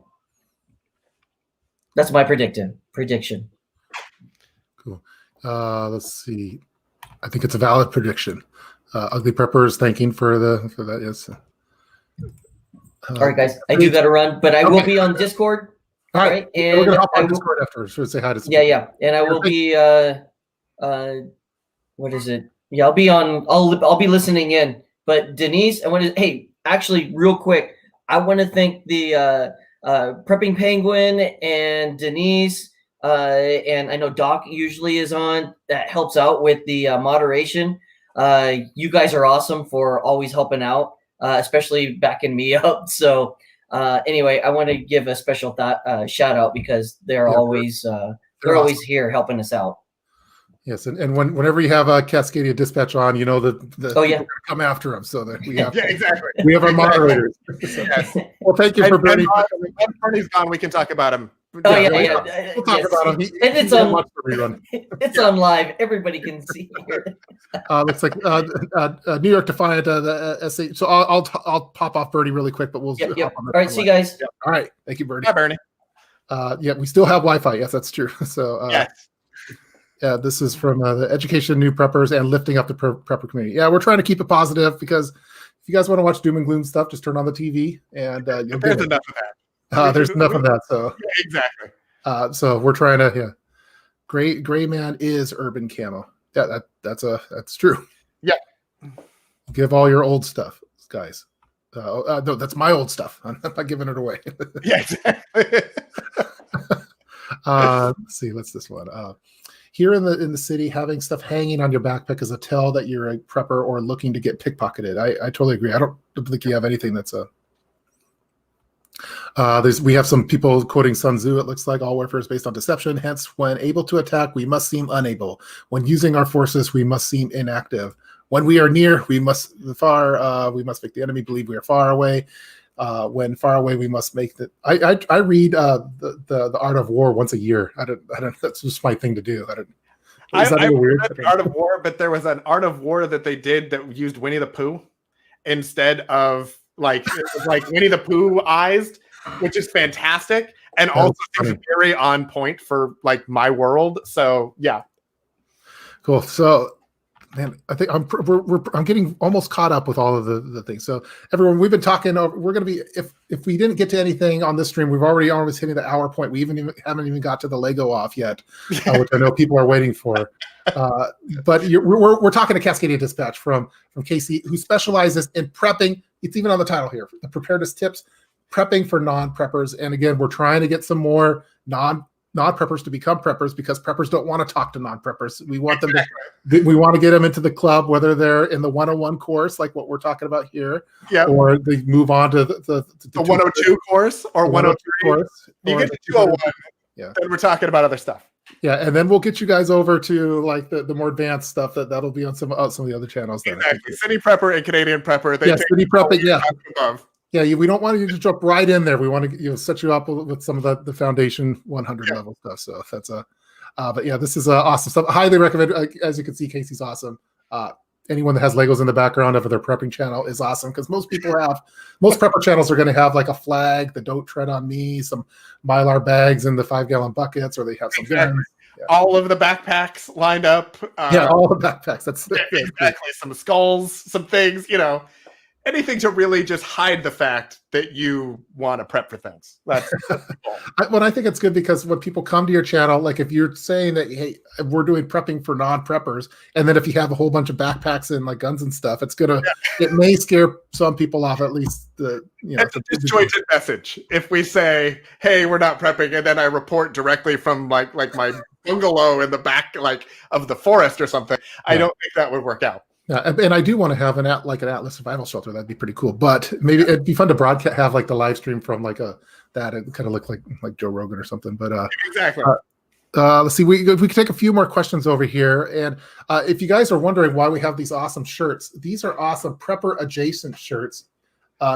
That's my prediction. Cool. Let's see. I think it's a valid prediction. Ugly Prepper is thanking for that. Yes. All right, guys. I do got to run, but I will be on Discord. All right. And we're gonna hop on Discord after. So say hi to some people. Yeah. And I will be. What is it? Yeah, I'll be on. I'll be listening in. But Denise, hey, actually, real quick, I want to thank the Prepping Penguin and Denise. And I know Doc usually is on. That helps out with the moderation. You guys are awesome for always helping out, especially backing me up. So anyway, I want to give a special shout out because they're always they're always here helping us out. Yes, and whenever you have a Cascadia Dispatch on, the come after them. So that we have exactly. We have our moderators. Yes. Well, thank you for Bernie. When Bernie's gone, we can talk about him. Yeah. We'll talk about him. And it's on. It's on live. Everybody can see here. Looks like New York Defiant. The SA. So I'll pop off Bernie really quick, but we'll. Yep. All right, see you guys. Yep. All right, thank you, Bernie. Bye, Bernie. Yeah, we still have Wi-Fi. Yes, that's true. So yes. Yeah, this is from the Education of New Preppers and Lifting Up the Prepper Community. Yeah, we're trying to keep it positive because if you guys want to watch doom and gloom stuff, just turn on the TV and you'll there's enough of that. There's enough of that. So yeah, exactly. So we're trying to Gray Man is urban camo. Yeah, that's true. Yeah. Give all your old stuff, guys. No, that's my old stuff. I'm not giving it away. Yeah, exactly. Let's see, what's this one? Here in the city, having stuff hanging on your backpack is a tell that you're a prepper or looking to get pickpocketed. I totally agree. I don't think you have anything that's a. We have some people quoting Sun Tzu. It looks like all warfare is based on deception. Hence, when able to attack, we must seem unable. When using our forces, we must seem inactive. When we are near, we must make the enemy believe we are far away. When far away, we must make the. I read the Art of War once a year. I don't. That's just my thing to do. I read the Art of War, but there was an Art of War that they did that used Winnie the Pooh instead of like Winnie the Pooh eyes, which is fantastic and also very on point for like my world. So yeah, cool. So. Man, I think I'm getting almost caught up with all of the things. So everyone, we've been talking. We're going to be if we didn't get to anything on this stream, we've already almost hitting the hour point. We haven't even got to the Lego off yet, which I know people are waiting for. But we're talking to Cascadia Dispatch from Casey, who specializes in prepping. It's even on the title here, the preparedness tips, prepping for non-preppers. And again, we're trying to get some more non-preppers to become preppers because preppers don't want to talk to non-preppers. We want them we want to get them into the club, whether they're in the 101 course, like what we're talking about here, or they move on to the 102 course or 103 course. You get to 201, then we're talking about other stuff. Yeah, and then we'll get you guys over to like the more advanced stuff that'll be on some of the other channels. Exactly, City Prepper and Canadian Prepper. City Prepper, Yeah, we don't want you to jump right in there. We want to set you up with some of the foundation 100 level stuff. So that's but yeah, this is awesome stuff. Highly recommend. As you can see, Casey's awesome. Anyone that has Legos in the background of their prepping channel is awesome because most prepper channels are going to have like a flag, the "Don't Tread on Me," some Mylar bags in the 5-gallon buckets, or they have some guns. Yeah. All of the backpacks lined up. All the backpacks. That's exactly. Some skulls, some things. Anything to really just hide the fact that you want to prep for things. That's well, I think it's good because when people come to your channel, like if you're saying that, hey, we're doing prepping for non-preppers, and then if you have a whole bunch of backpacks and like guns and stuff, it may scare some people off, at least it's a disjointed message. If we say, hey, we're not prepping, and then I report directly from like my bungalow in the back, like of the forest or something. I don't think that would work out. Yeah, and I do want to have an Atlas survival shelter. That'd be pretty cool. But maybe it'd be fun to broadcast, have like the live stream from like that. It kind of look like Joe Rogan or something. But exactly. Let's see. We could take a few more questions over here. And if you guys are wondering why we have these awesome shirts, these are awesome prepper adjacent shirts.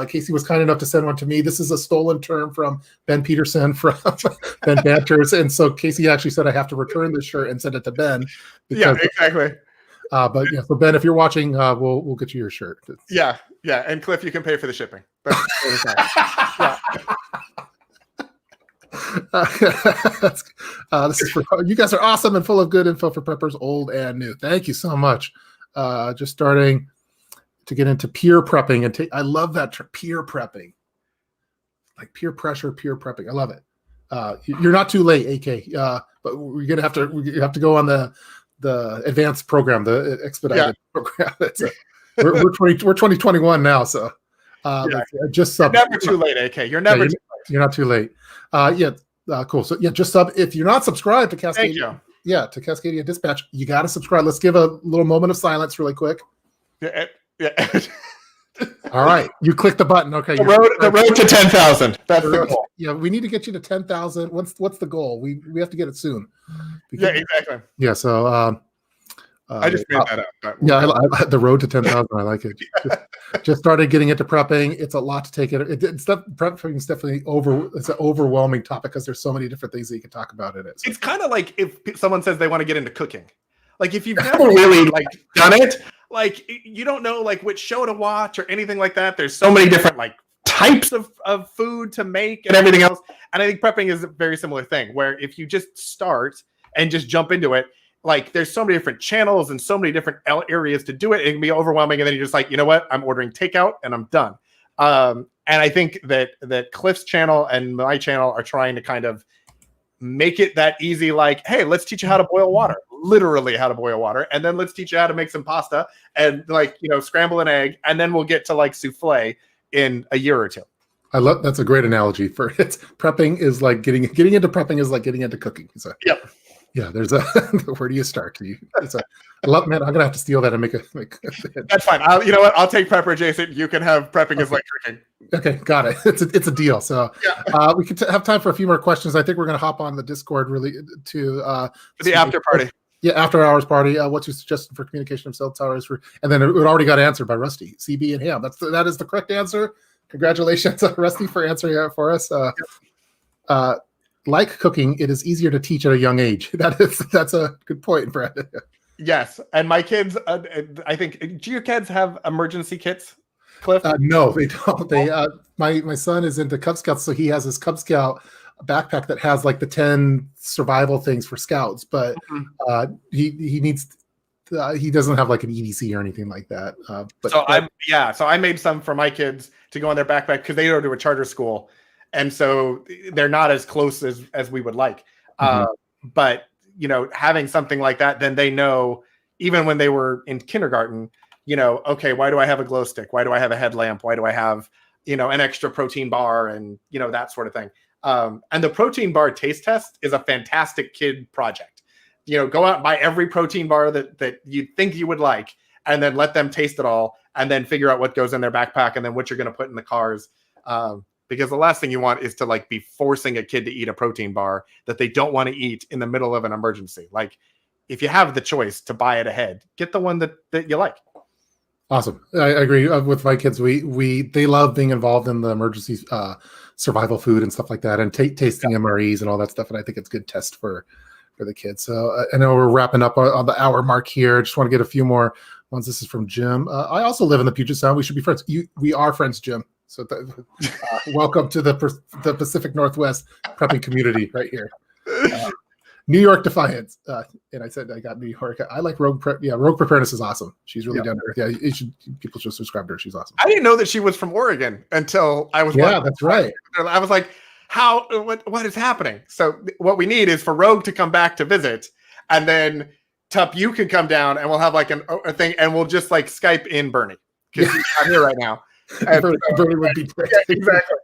Casey was kind enough to send one to me. This is a stolen term from Ben Peterson from Ben Banters, and so Casey actually said I have to return this shirt and send it to Ben. Yeah, exactly. But yeah, so Ben, if you're watching, we'll get you your shirt. Yeah, and Cliff, you can pay for the shipping. This is for you guys are awesome and full of good info for preppers, old and new. Thank you so much. Just starting to get into peer prepping and I love that peer prepping, like peer pressure, peer prepping. I love it. You're not too late, AK. But we have to go on the advanced program, the expedited program. We're 2021 now, so just sub. You're never too late, AK. You're never. You're not too late. Cool. So just sub. If you're not subscribed to Cascadia, to Cascadia Dispatch, you got to subscribe. Let's give a little moment of silence, really quick. Yeah. All right, you click the button. Okay, the road to 10,000. That's the goal. Yeah, we need to get you to 10,000. What's the goal? We have to get it soon. Exactly. Yeah. So I just made that up. I the road to 10,000. I like it. Just started getting into prepping. It's a lot to take it. Prepping is definitely it's an overwhelming topic because there's so many different things that you can talk about in it. So. It's kind of like if someone says they want to get into cooking. Like if you've never really done it, like you don't know like which show to watch or anything like that. There's so many different like types of food to make and everything else. And I think prepping is a very similar thing where if you just start and just jump into it, like there's so many different channels and so many different areas to do it. It can be overwhelming. And then you're just like, you know what? I'm ordering takeout and I'm done. And I think that Cliff's channel and my channel are trying to kind of make it that easy. Like, hey, let's teach you how to boil water, literally how to boil water. And then let's teach you how to make some pasta and scramble an egg. And then we'll get to like souffle in a year or two. That's a great analogy for it. Prepping is like getting into prepping is like getting into cooking. So yeah, there's where do you start? I'm gonna have to steal that and make That's fine. I'll take prepper adjacent. You can have prepping as like cooking. Okay, got it. It's a deal. So we could have time for a few more questions. I think we're gonna hop on the Discord really to the after party. Yeah, after hours party. What's your suggestion for communication of cell towers? And then it already got answered by Rusty, CB and Ham. That is the correct answer. Congratulations, Rusty, for answering it for us. Like cooking, it is easier to teach at a young age. That's a good point, Brad. Yes, and my kids, I think, do your kids have emergency kits, Cliff? No, they don't. My son is into Cub Scouts, so he has his Cub Scout backpack that has like the 10 survival things for scouts, but he needs. He doesn't have like an EDC or anything like that. So I made some for my kids to go on their backpack because they go to a charter school. And so they're not as close as we would like. But, having something like that, then they know, even when they were in kindergarten, okay, why do I have a glow stick? Why do I have a headlamp? Why do I have, an extra protein bar and, that sort of thing. And the protein bar taste test is a fantastic kid project. Go out and buy every protein bar that you think you would like, and then let them taste it all, and then figure out what goes in their backpack and then what you're going to put in the cars. Because the last thing you want is to like be forcing a kid to eat a protein bar that they don't want to eat in the middle of an emergency. Like if you have the choice to buy it ahead, get the one that you like. Awesome. I agree with my kids. They love being involved in the emergency survival food and stuff like that, and tasting MREs and all that stuff. And I think it's a good test for the kids. So I know we're wrapping up on the hour mark here. Just want to get a few more ones. This is from Jim. I also live in the Puget Sound. We should be friends. We are friends, Jim. So welcome to the Pacific Northwest prepping community right here. New York Defiance. And I said I got New York. I like Rogue Prep. Yeah, Rogue Preparedness is awesome. She's really down to earth. Yeah, people should subscribe to her. She's awesome. I didn't know that she was from Oregon until I was. Yeah, that's right. I was like, what is happening? So what we need is for Rogue to come back to visit, and then Tup, you can come down and we'll have like a thing, and we'll just like Skype in Bernie because he's not here right now. Bernie would be great. Yeah, exactly.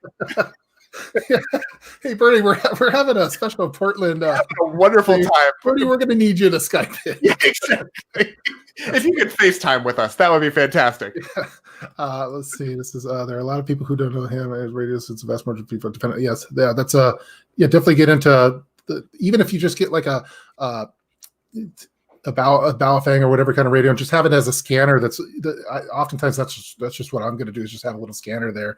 Hey, Bernie, we're having a special Portland. A wonderful time. Bernie, we're going to need you to Skype in. Yeah, exactly. If you could FaceTime with us, that would be fantastic. Let's see. This is there are a lot of people who don't know him as radios. It's the vast majority of people dependent. Yes, yeah, that's definitely get into even if you just get like a Baofeng or whatever kind of radio, and just have it as a scanner. Oftentimes that's just what I'm going to do is just have a little scanner there,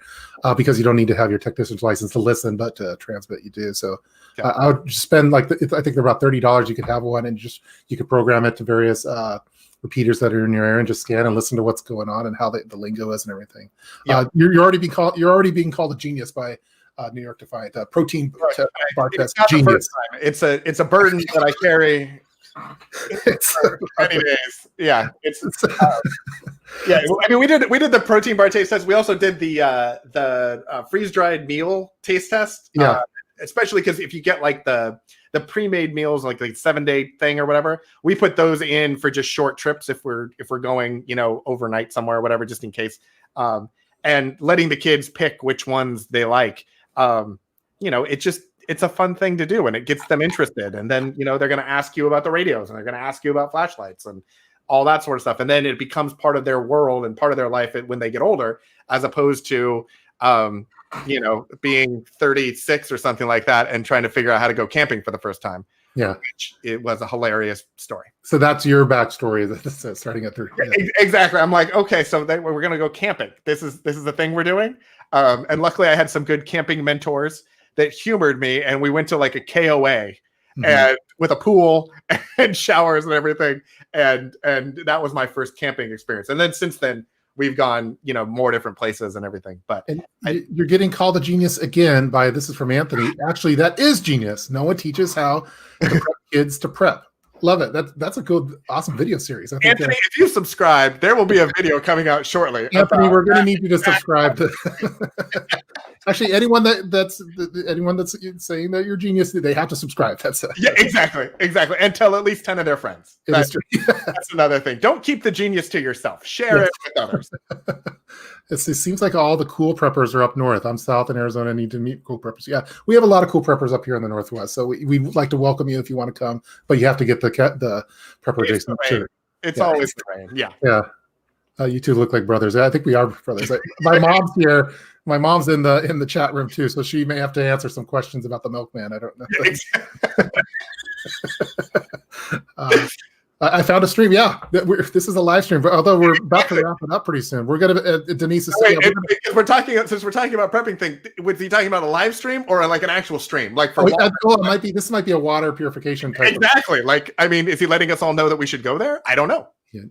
because you don't need to have your technician's license to listen, but to transmit you do. So I would just spend I think they're about $30. You could have one, and you could program it to various repeaters that are in your area and just scan and listen to what's going on and how the lingo is and everything. Yeah. You're already being called a genius by New York Defiant. Protein bar test genius. It's a burden that I carry. Many days. Yeah, yeah. I mean, we did the protein bar taste test. We also did the freeze dried meal taste test. Yeah, especially because if you get like the pre-made meals, like the 7-day thing or whatever, we put those in for just short trips if we're going overnight somewhere or whatever, just in case. And letting the kids pick which ones they like. It's a fun thing to do, and it gets them interested. And then, they're going to ask you about the radios, and they're going to ask you about flashlights and all that sort of stuff. And then it becomes part of their world and part of their life when they get older, as opposed to, being 36 or something like that and trying to figure out how to go camping for the first time. Yeah. It was a hilarious story. So that's your backstory starting at 30. Yeah. Exactly. I'm like, okay, so we're going to go camping. This is the thing we're doing. And luckily I had some good camping mentors that humored me, and we went to like a KOA and with a pool and showers and everything. And that was my first camping experience. And then since then we've gone, more different places and everything. But you're getting called a genius again by, this is from Anthony. Actually, that is genius. No one teaches how to prep kids to prep. Love it. That's a good, awesome video series. I think, Anthony, if you subscribe, there will be a video coming out shortly. Anthony, we're going to need you to subscribe to. Actually, anyone that's saying that you're a genius, they have to subscribe. Yeah, exactly, and tell at least 10 of their friends. That's another thing. Don't keep the genius to yourself. Share it with others. It seems like all the cool preppers are up north. I'm south in Arizona. I need to meet cool preppers. Yeah, we have a lot of cool preppers up here in the Northwest. So we'd like to welcome you if you want to come, but you have to get the prepper Jason shirt. It's always the rain. Yeah. Yeah. You two look like brothers. I think we are brothers. My mom's here. My mom's in the chat room too, so she may have to answer some questions about the milkman. I don't know. I found a stream. Yeah, this is a live stream. Although we're about to wrap it up pretty soon. We're gonna. Denise is saying, since we're talking about prepping thing. Was he talking about a live stream or like an actual stream? Like for it might be. This might be a water purification type. Exactly. Is he letting us all know that we should go there? I don't know. Yeah.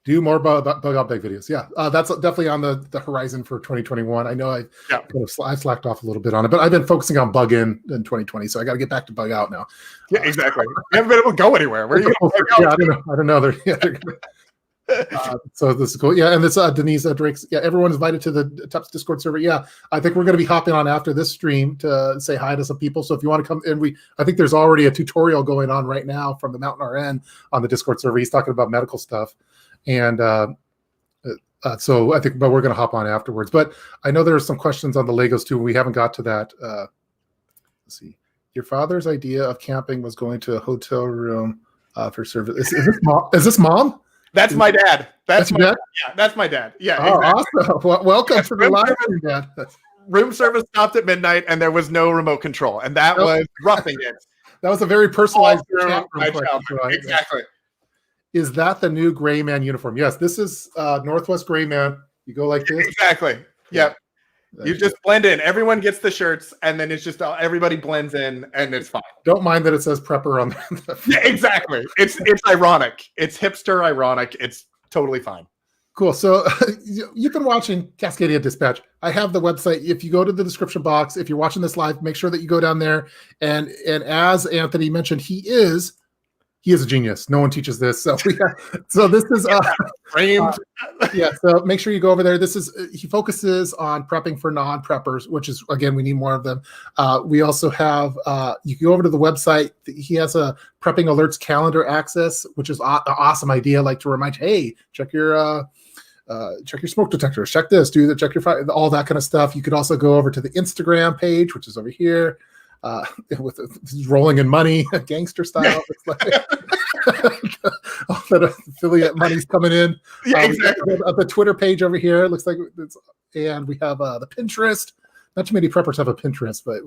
Do more bug out bag videos. Yeah, that's definitely on the horizon for 2021. I know I slacked off a little bit on it, but I've been focusing on bug in 2020, so I got to get back to bug out now. Yeah, exactly. You haven't been able to go anywhere. Where are you? I don't know. So this is cool. Yeah, and this Denise Drake's. Yeah, everyone's invited to the TUPS Discord server. Yeah, I think we're going to be hopping on after this stream to say hi to some people. So if you want to come, and I think there's already a tutorial going on right now from the Mountain RN on the Discord server. He's talking about medical stuff. And so I think, but we're going to hop on afterwards. But I know there are some questions on the Legos too. We haven't got to that. Let's see. Your father's idea of camping was going to a hotel room for service. Is this mom? That's my dad. That's my dad. Yeah, that's my dad. Yeah. Oh, exactly. Awesome. Well, welcome to the live stream, Dad. Room service stopped at midnight, and there was no remote control, and that was roughing it. That was a very personalized chat room. Exactly. Is that the new Gray Man uniform? Yes, this is Northwest Gray Man. You go like this. Exactly. Yep. You just blend in. Everyone gets the shirts, and then it's just everybody blends in, and it's fine. Don't mind that it says prepper on the Yeah, exactly. It's ironic. It's hipster ironic. It's totally fine. Cool. So you've been watching Cascadia Dispatch. I have the website. If you go to the description box, if you're watching this live, make sure that you go down there. And as Anthony mentioned, he is a genius. No one teaches this. So this is framed. So make sure you go over there. He focuses on prepping for non-preppers, which is, again, we need more of them. We also have, you can go over to the website. He has a prepping alerts calendar access, which is an awesome idea. Like to remind you, hey, check your check your smoke detectors, check this, check your fire, all that kind of stuff. You could also go over to the Instagram page, which is over here, with rolling in money, gangster style. It's like all that affiliate money's coming in. Yeah, exactly. The Twitter page over here, it looks like and we have the Pinterest. Not too many preppers have a Pinterest, but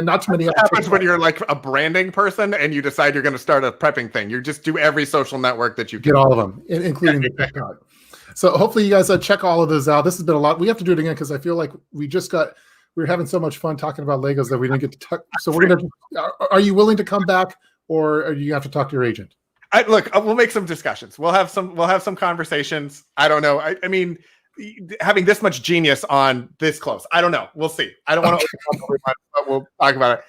not too many. What happens when you're like a branding person and you decide you're going to start a prepping thing? You just do every social network that you can. Get all of them, including the TikTok. So hopefully you guys check all of those out. This has been a lot. We have to do it again because I feel like we were having so much fun talking about Legos that we didn't get to talk. So we're gonna. Are you willing to come back, or you have to talk to your agent? Look, we'll make some discussions. We'll have some conversations. I don't know. I mean, having this much genius on this close, I don't know. We'll see. I don't want to open up everybody, but we'll talk about it.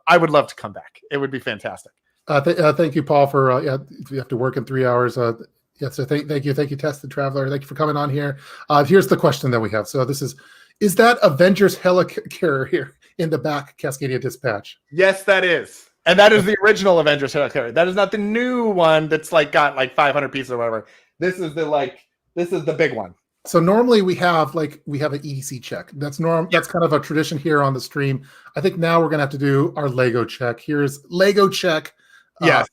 I would love to come back. It would be fantastic. Thank you, Paul, for you have to work in 3 hours. So thank you, Tested Traveler. Thank you for coming on here. Here's the question that we have. So this is that Avengers helicarrier here in the back, Cascadia Dispatch? Yes, that is. And that is the original Avengers helicarrier. That is not the new one that's like got like 500 pieces or whatever. This is the big one. So normally we have an EDC check. That's That's kind of a tradition here on the stream. I think now we're gonna have to do our Lego check. Here's Lego check. Yes.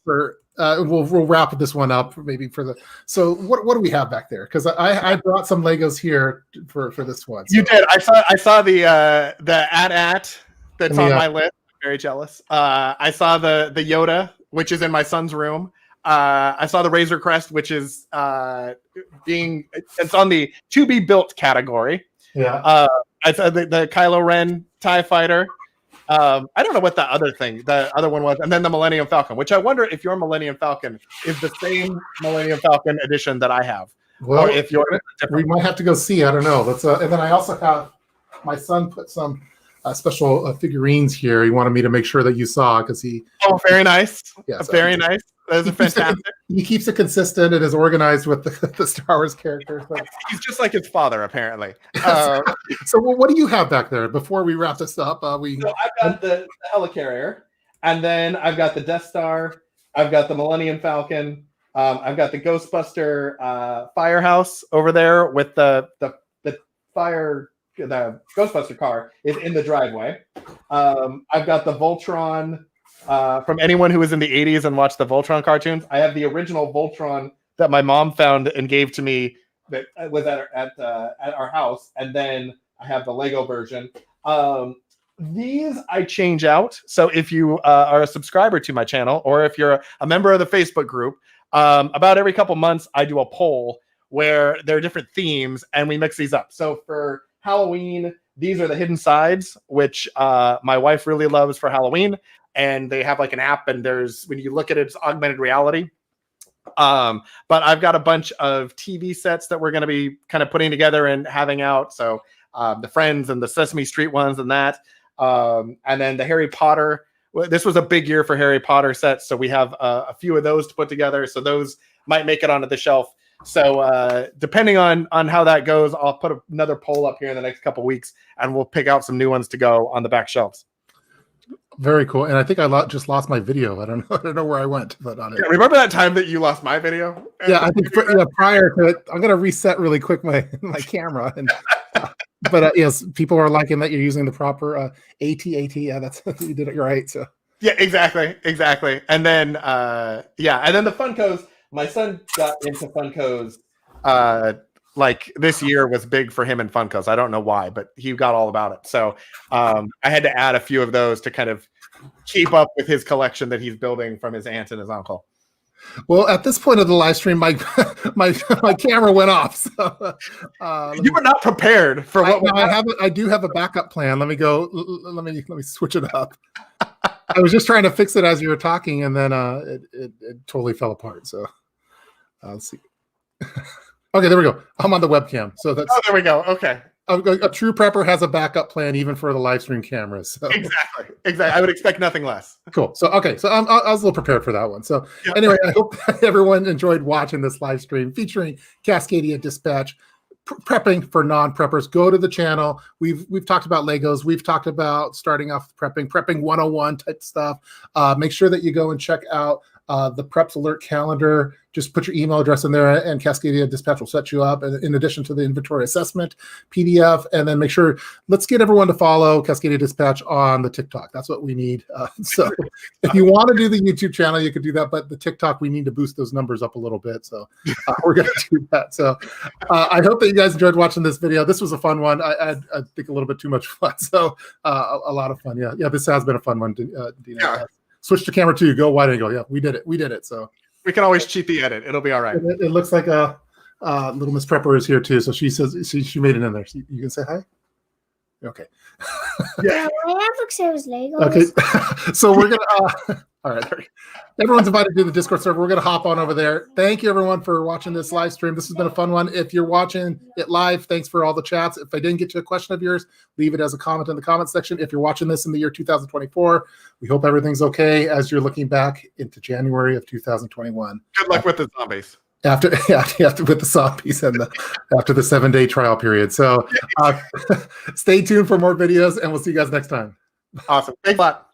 We'll wrap this one up maybe for the. So what do we have back there? Because I brought some Legos here for this one. So. You did. I saw the AT that's on my list. I'm very jealous. I saw the Yoda, which is in my son's room. I saw the Razor Crest, which is it's on the to be built category. Yeah. I saw the Kylo Ren TIE Fighter. I don't know what the other one was, and then the Millennium Falcon, which I wonder if your Millennium Falcon is the same Millennium Falcon edition that I have. Well, or if we might have to go see. I don't know. Let's. And then I also have my son put some special figurines here. He wanted me to make sure that you saw because he. Oh, very nice. Yeah, very nice. Those are fantastic. He keeps it consistent and is organized with the Star Wars characters. But... He's just like his father, apparently. So what do you have back there before we wrap this up? So I've got the helicarrier, and then I've got the Death Star. I've got the Millennium Falcon. I've got the Ghostbuster firehouse over there with the Ghostbuster car is in the driveway. I've got the Voltron. From anyone who was in the 80s and watched the Voltron cartoons, I have the original Voltron that my mom found and gave to me that was at our house, and then I have the Lego version. These I change out. So if you are a subscriber to my channel, or if you're a member of the Facebook group, about every couple months I do a poll where there are different themes and we mix these up. So for Halloween, these are the hidden sides, which my wife really loves for Halloween. And they have like an app, and when you look at it, it's augmented reality. But I've got a bunch of TV sets that we're going to be kind of putting together and having out. So the Friends and the Sesame Street ones and that. And then the Harry Potter. This was a big year for Harry Potter sets. So we have a few of those to put together. So those might make it onto the shelf. So depending on how that goes, I'll put another poll up here in the next couple of weeks, and we'll pick out some new ones to go on the back shelves. Very cool. And I think I just lost my video. I don't know where I went, but on it. Yeah, remember that time that you lost my video? Yeah, I think prior to it, I'm gonna reset really quick my camera. And but yes, people are liking that you're using the proper AT. Yeah, that's you did it right. So yeah, exactly. And then and then the Funkos. My son got into Funkos. Like this year was big for him in Funkos. I don't know why, but he got all about it. So I had to add a few of those to kind of keep up with his collection that he's building from his aunt and his uncle. Well, at this point of the live stream, my camera went off. So, you were not prepared for what I do have a backup plan. Let me go. Let me switch it up. I was just trying to fix it as you were talking, and then it totally fell apart. So let's see. Okay, there we go. I'm on the webcam. So that's. Oh, there we go. Okay. A true prepper has a backup plan even for the live stream cameras. So. Exactly. I would expect nothing less. Cool. So, okay. So I was a little prepared for that one. So anyway, I hope everyone enjoyed watching this live stream featuring Cascadia Dispatch. Prepping for non-preppers. Go to the channel. We've talked about Legos. We've talked about starting off prepping 101 type stuff. Make sure that you go and check out the Preps Alert calendar. Just put your email address in there, and Cascadia Dispatch will set you up. And in addition to the inventory assessment PDF, and then make sure, let's get everyone to follow Cascadia Dispatch on the TikTok. That's what we need. So if you want to do the YouTube channel, you could do that. But the TikTok, we need to boost those numbers up a little bit. So we're going to do that. So I hope that you guys enjoyed watching this video. This was a fun one. I think a little bit too much fun. So a lot of fun. Yeah, this has been a fun one. Dina. Yeah. Switch to camera 2. Go wide angle. Yeah, we did it. So we can always cheat the edit. It'll be all right. it looks like little Miss Prepper is here too. So she says she made it in there. So you can say hi. Okay. Yeah, I have Xero's Legos. Okay. So we're gonna. All right. Everyone's invited to the Discord server. We're gonna hop on over there. Thank you everyone for watching this live stream. This has been a fun one. If you're watching it live, thanks for all the chats. If I didn't get to a question of yours, leave it as a comment in the comment section. If you're watching this in the year 2024, we hope everything's okay as you're looking back into January of 2021. Good luck with the zombies. After with the zombies and after the 7-day trial period. So stay tuned for more videos, and we'll see you guys next time. Awesome. Thanks a lot.